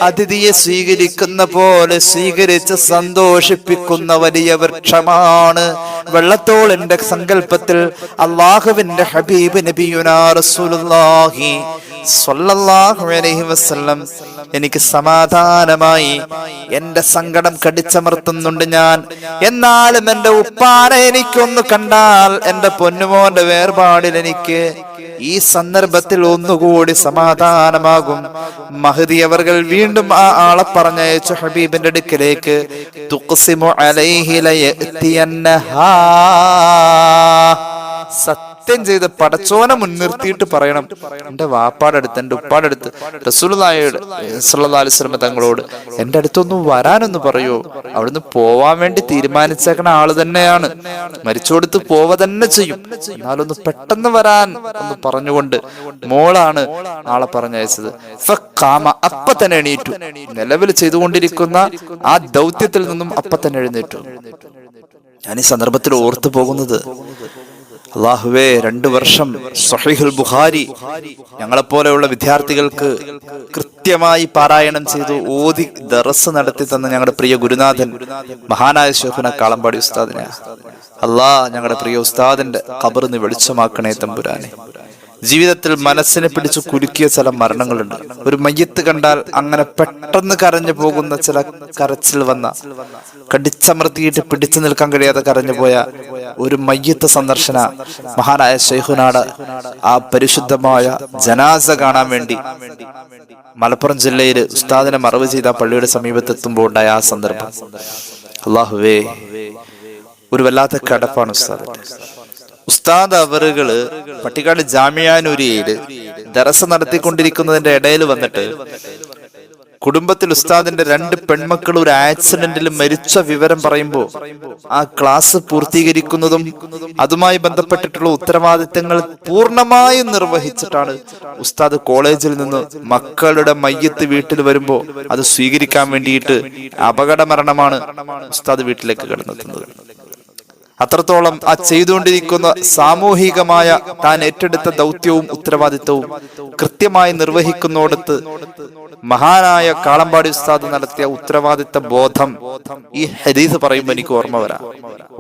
അതിഥിയെ സ്വീകരിക്കുന്ന പോലെ സ്വീകരിച്ച് സന്തോഷിപ്പിക്കുന്ന വലിയ വൃക്ഷമാണ് വെള്ളത്തോളിന്റെ സങ്കല്പത്തിൽ അള്ളാഹുവിന്റെ ഹബീബ് നബിയുനാ റസൂലുള്ളാഹി സ്വല്ലല്ലാഹു അലൈഹി വസല്ലം. എനിക്ക് സമാധാനമായി എന്റെ സങ്കടം കടിച്ചമർത്തുന്നുണ്ട് ഞാൻ. എന്നാലും എന്റെ ഉപ്പാനെ എനിക്കൊന്ന് കണ്ടാൽ എന്റെ പൊന്നുമോന്റെ വേർപാടിൽ എനിക്ക് ഈ സന്ദർഭത്തിൽ ഒന്നുകൂടി സമാധാനമാകും. മഹദി അവർകൾ വീണ്ടും ആ ആളെ പറഞ്ഞയച്ചു ഹബീബിന്റെ അടുക്കലേക്ക്. തുഖ്സിമു അലൈഹി ലയഅതിയന്നഹാ. സത്യം ചെയ്ത് പടച്ചോനെ മുൻനിർത്തിയിട്ട് പറയണം, എന്റെ വാപ്പാടെ അടുത്ത് എന്റെ ഉപ്പാടെ അടുത്ത് റസൂലുള്ളാഹി സ്വല്ലല്ലാഹു അലൈഹി വസല്ലം തങ്ങളോട് എന്റെ അടുത്തൊന്നും വരാനൊന്ന് പറയോ. അവിടുന്ന് പോവാൻ വേണ്ടി തീരുമാനിച്ചേക്കണ ആള് തന്നെയാണ്, മരിച്ചോടുത്ത് പോവ തന്നെ ചെയ്യും, എന്നാലൊന്ന് പെട്ടെന്ന് വരാൻ ഒന്ന് പറഞ്ഞുകൊണ്ട് മോളാണ് ആളെ പറഞ്ഞയച്ചത്. അപ്പ തന്നെ എണീറ്റു. നിലവിൽ ചെയ്തുകൊണ്ടിരിക്കുന്ന ആ ദൗത്യത്തിൽ നിന്നും അപ്പ തന്നെ എഴുന്നേറ്റു. ഞാൻ ഈ സന്ദർഭത്തിൽ ഓർത്തു പോകുന്നത്, അല്ലാഹുവേ, 2 വർഷം സ്വഹീഹുൽ ബുഖാരി ഞങ്ങളെപ്പോലെയുള്ള വിദ്യാർത്ഥികൾക്ക് കൃത്യമായി പാരായണം ചെയ്തു ഓതി ദർസ് നടത്തി തന്ന ഞങ്ങളുടെ പ്രിയ ഗുരുനാഥൻ മഹാനായ ശൈഖുന കാളമ്പാടി ഉസ്താദിനെ ഞങ്ങളുടെ പ്രിയ ഉസ്താദിന്റെ ഖബറിന് വെളിച്ചമാക്കണേ തമ്പുരാനെ. ജീവിതത്തിൽ മനസ്സിനെ പിടിച്ചു കുലുക്കിയ ചില മരണങ്ങളുണ്ട്. ഒരു മയ്യത്ത് കണ്ടാൽ അങ്ങനെ പെട്ടെന്ന് കരഞ്ഞു പോകുന്ന ചില കരച്ചിൽ വന്ന, കടിച്ചമർത്തിയിട്ട് പിടിച്ചു നിൽക്കാൻ കഴിയാതെ കരഞ്ഞു പോയ ഒരു മയ്യത്ത് സന്ദർശന മഹാനായ ശൈഖുനാട് ആ പരിശുദ്ധമായ ജനാസ കാണാൻ വേണ്ടി മലപ്പുറം ജില്ലയിൽ ഉസ്താദിനെ മറവ് ചെയ്ത പള്ളിയുടെ സമീപത്തെത്തുമ്പോൾ ഉണ്ടായ ആ സന്ദർഭം, അല്ലാഹുവേ, ഒരു വല്ലാത്ത കടപ്പാണ് ഉസ്താദിന്റെ. ഉസ്താദ് അവറുകള് പട്ടിക്കാട് ജാമിയാനൂരിയയില് ദറസ നടത്തിക്കൊണ്ടിരിക്കുന്നതിന്റെ ഇടയിൽ വന്നിട്ട് കുടുംബത്തിൽ ഉസ്താദിന്റെ 2 പെൺമക്കൾ ഒരു ആക്സിഡന്റിൽ മരിച്ച വിവരം പറയുമ്പോൾ ആ ക്ലാസ് പൂർത്തീകരിക്കുന്നതും അതുമായി ബന്ധപ്പെട്ടിട്ടുള്ള ഉത്തരവാദിത്തങ്ങൾ പൂർണ്ണമായും നിർവഹിച്ചിട്ടാണ് ഉസ്താദ് കോളേജിൽ നിന്ന് മക്കളുടെ മയ്യത്ത് വീട്ടിൽ വരുമ്പോൾ അത് സ്വീകരിക്കാൻ വേണ്ടിയിട്ട് അപകട മരണമാണ് ഉസ്താദ് വീട്ടിലേക്ക് കടന്നെത്തുന്നത്. അത്രത്തോളം ആ ചെയ്തുകൊണ്ടിരിക്കുന്ന സാമൂഹികമായ താൻ ഏറ്റെടുത്ത ദൗത്യവും ഉത്തരവാദിത്വവും കൃത്യമായി നിർവഹിക്കുന്നോടത്ത് മഹാനായ കാളമ്പാടി ഉസ്താദ് നടത്തിയ ഉത്തരവാദിത്ത ബോധം ഈ ഹദീസ് പറയുമ്പോൾ എനിക്ക് ഓർമ്മ വരാം.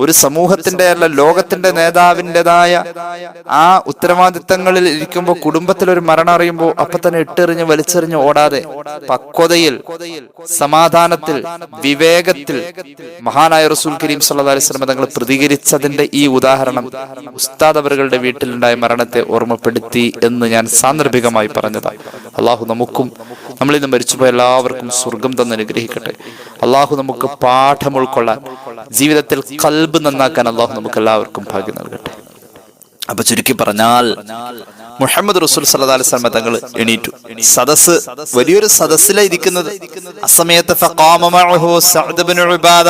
ഒരു സമൂഹത്തിന്റെ അല്ല, ലോകത്തിന്റെ നേതാവിൻ്റെതായ ആ ഉത്തരവാദിത്തങ്ങളിൽ ഇരിക്കുമ്പോൾ കുടുംബത്തിൽ ഒരു മരണം അറിയുമ്പോൾ അപ്പൊ തന്നെ ഇട്ടെറിഞ്ഞ് വലിച്ചെറിഞ്ഞ് ഓടാതെ പക്വതയിൽ, സമാധാനത്തിൽ, വിവേകത്തിൽ മഹാനായ റസൂൽ കരീം സല്ലല്ലാഹു അലൈഹി വസല്ലം തങ്ങൾ പ്രതികരിച്ചതിന്റെ ഈ ഉദാഹരണം ഉസ്താദ് അവരുടെ വീട്ടിലുണ്ടായ മരണത്തെ ഓർമ്മപ്പെടുത്തി എന്ന് ഞാൻ സാന്ദർഭികമായി പറഞ്ഞതാണ്. അള്ളാഹു നമുക്കും നമ്മളിൽ നിന്ന് മരിച്ചുപോയ എല്ലാവർക്കും സ്വർഗം തന്നെ അനുഗ്രഹിക്കട്ടെ. അള്ളാഹു നമുക്ക് പാഠം ഉൾക്കൊള്ളാൻ, ജീവിതത്തിൽ ഖൽബ് നന്നാക്കാൻ അള്ളാഹു നമുക്ക് എല്ലാവർക്കും ഭാഗ്യം നൽകട്ടെ. അപ്പൊ ചുരുക്കി പറഞ്ഞാൽ മുഹമ്മദ് റസൂൽ സല്ലല്ലാഹു അലൈഹി വസല്ലം തങ്ങൾ എണീറ്റു. സദസ് വലിയൊരു സദസ്സിലായിരിക്കുന്നത്. അസമയത്ത് ഫഖാമ മഅഹു സഅദ് ഇബ്നു ഉബാദ.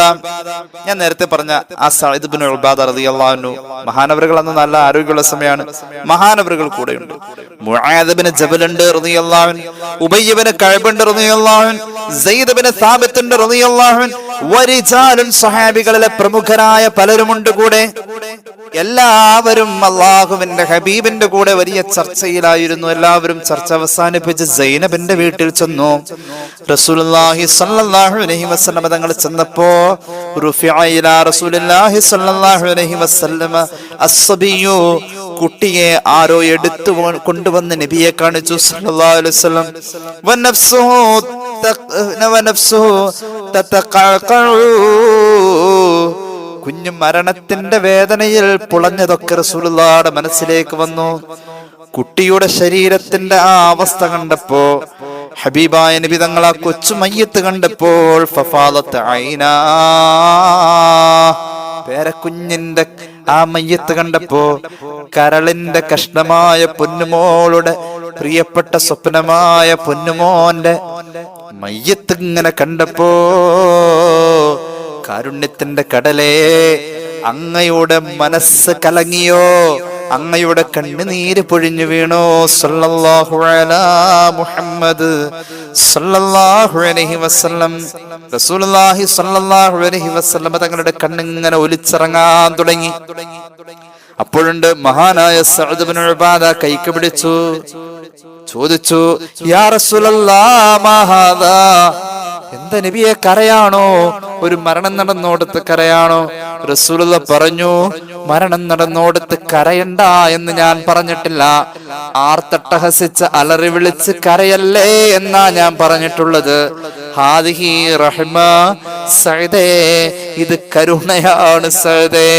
ഞാൻ നേരത്തെ പറഞ്ഞ ആ സഅദ് ഇബ്നു ഉബാദ റളിയല്ലാഹു അൻഹു മഹാനവറുകൾ അന്ന് നല്ല ആരോഗ്യമുള്ള സമയമാണ്. മഹാനവറുകൾ കൂടെയുണ്ട്. മുആദ് ഇബ്നു ജബൽ ഉണ്ട് റളിയല്ലാഹു അൻഹു, ഉബയ്യ് ഇബ്നു കഅബ് ഉണ്ട് റളിയല്ലാഹു അൻഹു, സയ്യിദ് ഇബ്നു സാബിത്ത് ഉണ്ട് റളിയല്ലാഹു അൻഹു, വരിജാലുൻ സ്വഹാബികളിലെ പ്രമുഖരായ പലരുമുണ്ട് കൂടെ. എല്ലാവരും അല്ലാഹുവിന്റെ ഹബീബിന്റെ കൂടെ വലിയ ചർച്ചയിലായിരുന്നു. എല്ലാവരും ചർച്ച അവസാനിപ്പിച്ച് സൈനബിന്റെ വീട്ടിൽ ചെന്നു. റസൂലുള്ളാഹി സ്വല്ലല്ലാഹു അലൈഹി വസല്ലം തങ്ങൾ ചെന്നപ്പോ റുഫിഅ ഇലാ റസൂലുള്ളാഹി സ്വല്ലല്ലാഹു അലൈഹി വസല്ലം അസ്സബിയു, കുട്ടിയെ ആരോ എടുത്തു കൊണ്ടുവന്ന് നബിയെ കാണിച്ചു സല്ലല്ലാഹു അലൈഹി വസല്ലം. വനഫ്സുഹു തതഖഖഉ, കുഞ്ഞു മരണത്തിന്റെ വേദനയിൽ പുളഞ്ഞതൊക്കെ റസൂലുള്ളാഹിയുടെ മനസ്സിലേക്ക് വന്നു. കുട്ടിയുടെ ശരീരത്തിന്റെ ആ അവസ്ഥ കണ്ടപ്പോ, ഹബീബായ നബി തങ്ങൾ ആ കൊച്ചു മയ്യത്ത് കണ്ടപ്പോൾ ഫഫാദത്ത് ഐനാ, പേരക്കുഞ്ഞിന്റെ ആ മയ്യത്ത് കണ്ടപ്പോ കരളിന്റെ കഷ്ണമായ പൊന്നുമോളുടെ പ്രിയപ്പെട്ട സ്വപ്നമായ പൊന്നുമോന്റെ മയ്യത്ത് ഇങ്ങനെ കണ്ടപ്പോ, കാരുണ്യത്തിന്റെ കടലേ, അങ്ങയുടെ മനസ്സ് കലങ്ങിയോ? അങ്ങയുടെ കണ്ണുനീര് പൊഴിഞ്ഞു വീണോ? സല്ലല്ലാഹു അലാ മുഹമ്മദ് സല്ലല്ലാഹു അലൈഹി വസല്ലം. റസൂലുള്ളാഹി സല്ലല്ലാഹു അലൈഹി വസല്ലം തങ്ങളുടെ കണ്ണിങ്ങനെ ഒലിച്ചിറങ്ങാൻ തുടങ്ങി. അപ്പോഴുണ്ട് മഹാനായ സഅദ് ഇബ്നു ഉബാദ കൈക്ക് പിടിച്ചു, ചോദിച്ചു, യാ റസൂലല്ലാഹ് മാ ഹാദാ, എന്താ നബിയെ കരയാണോ? ഒരു മരണം നടന്നോടത്ത് കരയാണോ? റസൂലുള്ളാഹി പറഞ്ഞു, മരണം നടന്നോടത്ത് കരയണ്ട എന്ന് ഞാൻ പറഞ്ഞിട്ടില്ല. ആർത്തട്ടഹസിച്ച് അലറി വിളിച്ച് കരയല്ലേ എന്നാ ഞാൻ പറഞ്ഞിട്ടുള്ളത്. ഹാദിഹി റഹ്മ സഅദേ, ഇത് കരുണയാണ് സഅദേ,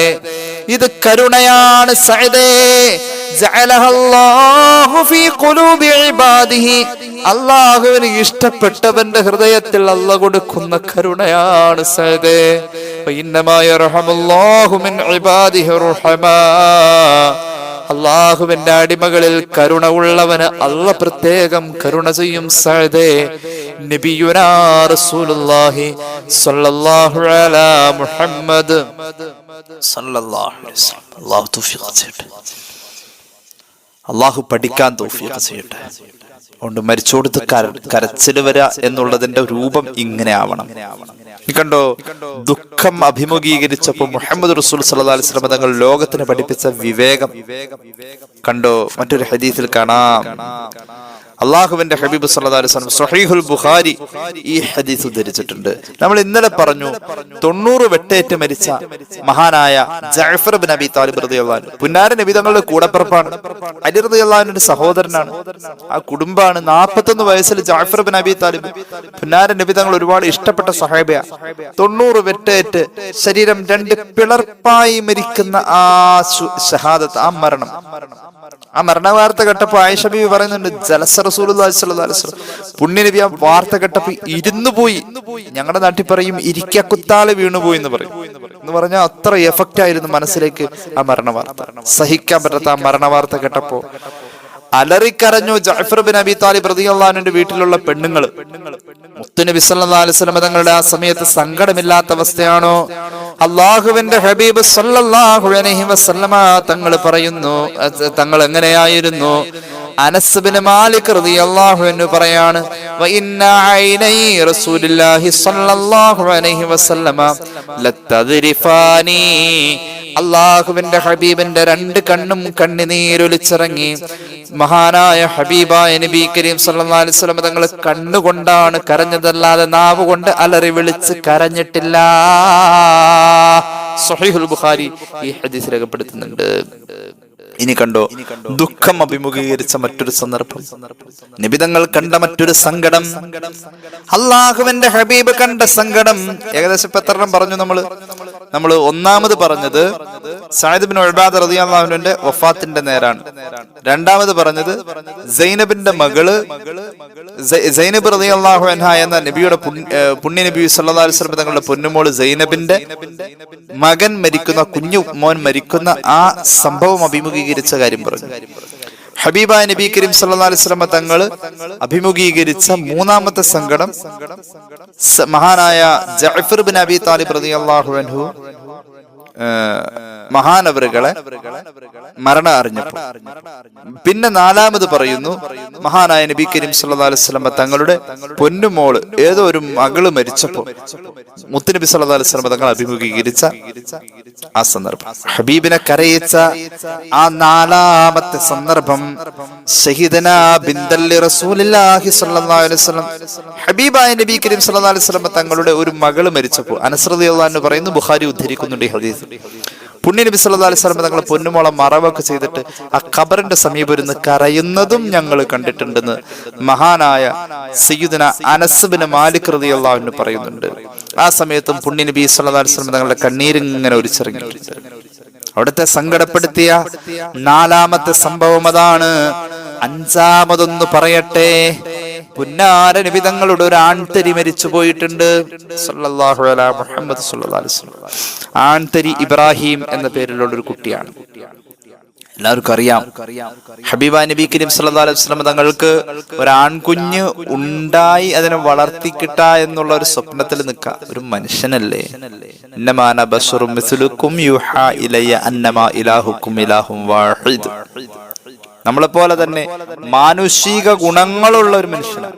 ഇത് കരുണയാണ് സഅദേ. ജഅലഹല്ലാഹു ഫീ ഖുലൂബി ഇബാദിഹി, അല്ലാഹുവിന് ഇഷ്ടപ്പെട്ടവന്റെ ഹൃദയത്തിൽ അല്ലാഹു കൊടുക്കുന്ന കരുണയാണ് സഅദേ. ഫഇന്നമാ യർഹമുല്ലാഹു മിൻ ഇബാദിഹി റഹമാ, അല്ലാഹുവിന്റെ അടിമകളിൽ കരുണ ഉള്ളവന് അല്ലാഹ് പ്രത്യേകം കരുണ ചെയ്യും സഅദേ. നബിയുനാ റസൂലുള്ളാഹി സ്വല്ലല്ലാഹു അലാ മുഹമ്മദ് സല്ലല്ലാഹു അലൈഹി വസല്ലം. അല്ലാഹു തൗഫീഖ് ചെയ്യട്ടെ, അല്ലാഹു പഠിക്കാൻ തൗഫീഖ് ചെയ്യട്ടെ. അതുകൊണ്ട് മരിച്ചോടുത്ത് കരച്ചിൽ വരിക എന്നുള്ളതിന്റെ രൂപം ഇങ്ങനെ ആവണം. കണ്ടോ, ദുഃഖം അഭിമുഖീകരിച്ചപ്പോ മുഹമ്മദ് റസൂൽ സല്ലല്ലാഹു അലൈഹി വസല്ലം തങ്ങൾ ലോകത്തിന് പഠിപ്പിച്ച വിവേകം കണ്ടോ. മറ്റൊരു ഹദീസിൽ കാണാം, അള്ളാഹുവിന്റെ ഹബീബ് സല്ലല്ലാഹു അലൈഹി വസല്ലം സ്വഹീഹുൽ ബുഖാരി ഈ ഹദീസ് ഉദ്ധരിച്ചിട്ടുണ്ട്. നമ്മൾ ഇന്നലെ പറഞ്ഞു 90 വെട്ടേറ്റ് മരിച്ച മഹാനായ ജഅഫർ ഇബ്നു അബി താലിബ് റളിയല്ലാഹു അൻഹു, പുന്നാര നബി തങ്ങളുടെ കൂടപ്പിറപ്പാണ്, അലി റളിയല്ലാഹു അൻഹുവിന്റെ സഹോദരനാണ്. ആ കുടുംബാണ്. 41 വയസ്സിൽ ജഅഫർ ഇബ്നു അബി താലിബ് പുന്നാര നബി തങ്ങൾ ഒരുപാട് ഇഷ്ടപ്പെട്ട സഹാബിയ. 90 വെട്ടേറ്റ് ശരീരം 2 പിളർപ്പായി മരിക്കുന്ന ആ ഷഹാദത്ത്, ആ മരണം, ആ മരണവാർത്ത കേട്ടപ്പോ ആയിഷ ബീവി പറയുന്നുണ്ട്, ജലസ റസൂലുള്ളാഹി സ്വല്ലല്ലാഹു അലൈഹി വസല്ലം, പുണ്യനബി ആ വാർത്ത കേട്ടപ്പോ ഇരുന്നു പോയി. ഞങ്ങളുടെ നാട്ടിൽ പറയും ഇരിക്കക്കുത്താലെ വീണുപോയി എന്ന് പറയും. എന്ന് പറഞ്ഞാൽ അത്ര എഫക്റ്റ് ആയിരുന്നു മനസ്സിലേക്ക് ആ മരണവാർത്ത. സഹിക്കാൻ പറ്റാത്ത ആ മരണവാർത്ത കേട്ടപ്പോ അലറിക്കരഞ്ഞു ജഅഫർ ഇബ്നു അബി താലിബ് റളിയല്ലാഹു അൻഹുവിന്റെ വീട്ടിലുള്ള പെണ്ണുങ്ങൾ. മുത്തുനബി സല്ലല്ലാഹു അലൈഹി വസല്ലം തങ്ങളുടെ ആ സമയത്ത് സങ്കടമില്ലാത്ത അവസ്ഥയാണോ? അല്ലാഹുവിന്റെ ഹബീബ് സല്ലല്ലാഹു അലൈഹി വസല്ലമ തങ്ങൾ പറയുന്നു, തങ്ങൾ എങ്ങനെയായിരുന്നു? അനസ് ഇബ്നു മാലിക് റളിയല്ലാഹു അൻഹു പറയാണ്, വ ഇന്ന ഐനൈ റസൂലുള്ളാഹി സല്ലല്ലാഹു അലൈഹി വസല്ലമ ലതദ്രിഫാനി, അല്ലാഹുവിന്റെ ഹബീബിന്റെ 2 കണ്ണും കണ്ണുനീരൊലിച്ചിറങ്ങി. മഹാനായ ഹബീബായ നബി കരീം സല്ലല്ലാഹു അലൈഹി വസല്ലം തങ്ങൾ കണ്ണുകൊണ്ടാണ് കരഞ്ഞതല്ലാതെ നാവ് കൊണ്ട് അലറി വിളിച്ച് കരഞ്ഞിട്ടില്ല. സ്വഹീഹുൽ ബുഖാരി ഈ ഹദീസ് രേഖപ്പെടുത്തുന്നുണ്ട്. ഇനി കണ്ടോ, ദുഃഖം അഭിമുഖീകരിച്ച മറ്റൊരു സന്ദർഭം, നിബിതങ്ങൾ കണ്ട മറ്റൊരു സങ്കടം, അല്ലാഹുവിന്റെ ഹബീബ് കണ്ട സങ്കടം. ഏകദേശം 10 പറഞ്ഞു നമ്മള്. നമ്മൾ ഒന്നാമത് പറഞ്ഞത് സഅദ് ഇബ്നു ഉബാദ റളിയല്ലാഹു അൻഹുവിന്റെ വഫാത്തിന്റെ നേരാണ്. രണ്ടാമത് പറഞ്ഞത് സൈനബിന്റെ മകള് സൈനബ് റളിയല്ലാഹു അൻഹ എന്ന നബിയുടെ പുണ്യ നബി സല്ലല്ലാഹു അലൈഹി വസല്ലം തങ്ങളുടെ പൊന്നുമോള് സൈനബിന്റെ മകൻ മരിക്കുന്ന, കുഞ്ഞു മോൻ മരിക്കുന്ന ആ സംഭവം അഭിമുഖീകരിച്ച കാര്യം പറഞ്ഞു. ഹബീബായ നബി കരീം സല്ലല്ലാഹു അലൈഹി വസല്ലം തങ്ങൾ അഭിമുഖീകരിച്ച മൂന്നാമത്തെ സങ്കടം മഹാനായ ജഅഫർ ബിൻ അബി താലിബ് റളിയല്ലാഹു അൻഹു മഹാനവറുകളെ മരണം അറിഞ്ഞപ്പോൾ. പിന്നെ നാലാമത് പറയുന്നു മഹാനായ നബി കരീം സല്ലല്ലാഹു അലൈഹി വസല്ലം തങ്ങളുടെ പൊന്നുമോള് ഏതോ ഒരു മകള് മരിച്ചപ്പോൾ മുത്തുനബി സല്ലല്ലാഹു അലൈഹി വസല്ലം തങ്ങൾ അഭിമുഖീകരിച്ച ആ സന്ദർഭം, ഹബീബിനെ കരയിച്ച ആ നാലാമത്തെ സന്ദർഭം ഷഹീദനാ ബിന്തല്ലി റസൂലുള്ളാഹി സ്വല്ലല്ലാഹു അലൈഹി വസല്ലം ഹബീബായ നബി കരീം സല്ലല്ലാഹു അലൈഹി വസല്ലം തങ്ങളുടെ ഒരു മകള് മരിച്ചപ്പോൾ അനസ് റളിയല്ലാഹു അൻഹു പറയുന്നു, ബുഖാരി ഉദ്ധരിക്കുന്നുണ്ട് ഈ ഹദീസ്. പുണ്യ നബി സല്ലല്ലാഹു അലൈഹി വസല്ലം തങ്ങളെ പൊന്നുമോളെ മറവൊക്കെ ചെയ്തിട്ട് ആ ഖബറിന്റെ സമീപം ഇരുന്ന് കരയുന്നതും ഞങ്ങൾ കണ്ടിട്ടുണ്ടെന്ന് മഹാനായ സയ്യിദുന അനസ് ബിൻ മാലിക് റളിയല്ലാഹു അൻഹു പറയുന്നുണ്ട്. ആ സമയത്തും പുണ്യ നബി സല്ലല്ലാഹു അലൈഹി വസല്ലം തങ്ങളുടെ കണ്ണീരിങ്ങനെ ഒലിച്ചിറങ്ങി. അവിടുത്തെ സങ്കടപ്പെടുത്തിയ നാലാമത്തെ സംഭവം അതാണ്. അഞ്ചാമതൊന്ന് പറയട്ടെ, പുന്നാര നബി തങ്ങളുടെ ഒരു ആൺതരി മരിച്ചു പോയിട്ടുണ്ട്. സല്ലല്ലാഹു അലൈഹി മുഹമ്മദ് സല്ലല്ലാഹു അലൈഹി വസല്ലം. ആൺതരി ഇബ്രാഹിം എന്ന പേരിലുള്ള ഒരു കുട്ടിയാണ്. എല്ലാവർക്കും അറിയാം, ഹബീബ നബി കരീം സല്ലല്ലാഹു അലൈഹി വസല്ലം തങ്ങൾക്ക് ഒരു ആൺകുഞ്ഞ് ഉണ്ടായി അതിനെ വളർത്തിക്കിട്ട എന്നുള്ള ഒരു സ്വപ്നത്തിൽ നിൽക്കുക. ഒരു മനുഷ്യനല്ലേ, ഇന്നമാ അന ബശറും മിസ്ലുക്കും യൂഹാ ഇലയ്യ അന്നമാ ഇലാഹുക്കും ഇലാഹും വാഹിദ്. നമ്മളെപ്പോലെ തന്നെ മാനുഷിക ഗുണങ്ങളുള്ള ഒരു മനുഷ്യനാണ്,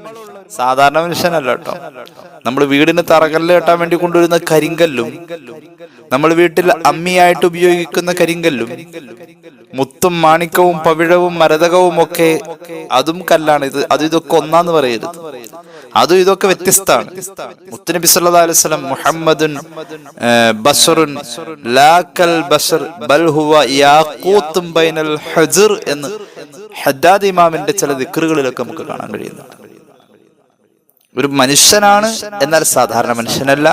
സാധാരണ മനുഷ്യനല്ല കേട്ടോ. നമ്മൾ വീടിന് തറകല്ല് കെട്ടാൻ വേണ്ടി കൊണ്ടുവരുന്ന കരിങ്കല്ലും, നമ്മൾ വീട്ടിൽ അമ്മിയായിട്ട് ഉപയോഗിക്കുന്ന കരിങ്കല്ലും, മുത്തും മാണിക്കവും പവിഴവും മരതകവും ഒക്കെ അതും കല്ലാണ്. ഇതൊക്കെ ഒന്നാന്ന് പറയരുത്, അതും ഇതൊക്കെ വ്യത്യസ്തമാണ്. മുത്തുനബി സല്ലല്ലാഹു അലൈഹി വസല്ലം മുഹമ്മദുൻ ബശറുൻ ലാ കൽ ബശർ ബൽ ഹുവ യാഖൂത്തും ബൈനൽ ഹജ്ർ എന്ന് ഹദ്ദാദ് ഇമാമിന്റെ ചില ദിക്റുകളിലൊക്കെ നമുക്ക് കാണാൻ കഴിയുന്നുണ്ട്. ഒരു മനുഷ്യനാണ്, എന്നാൽ സാധാരണ മനുഷ്യനല്ല.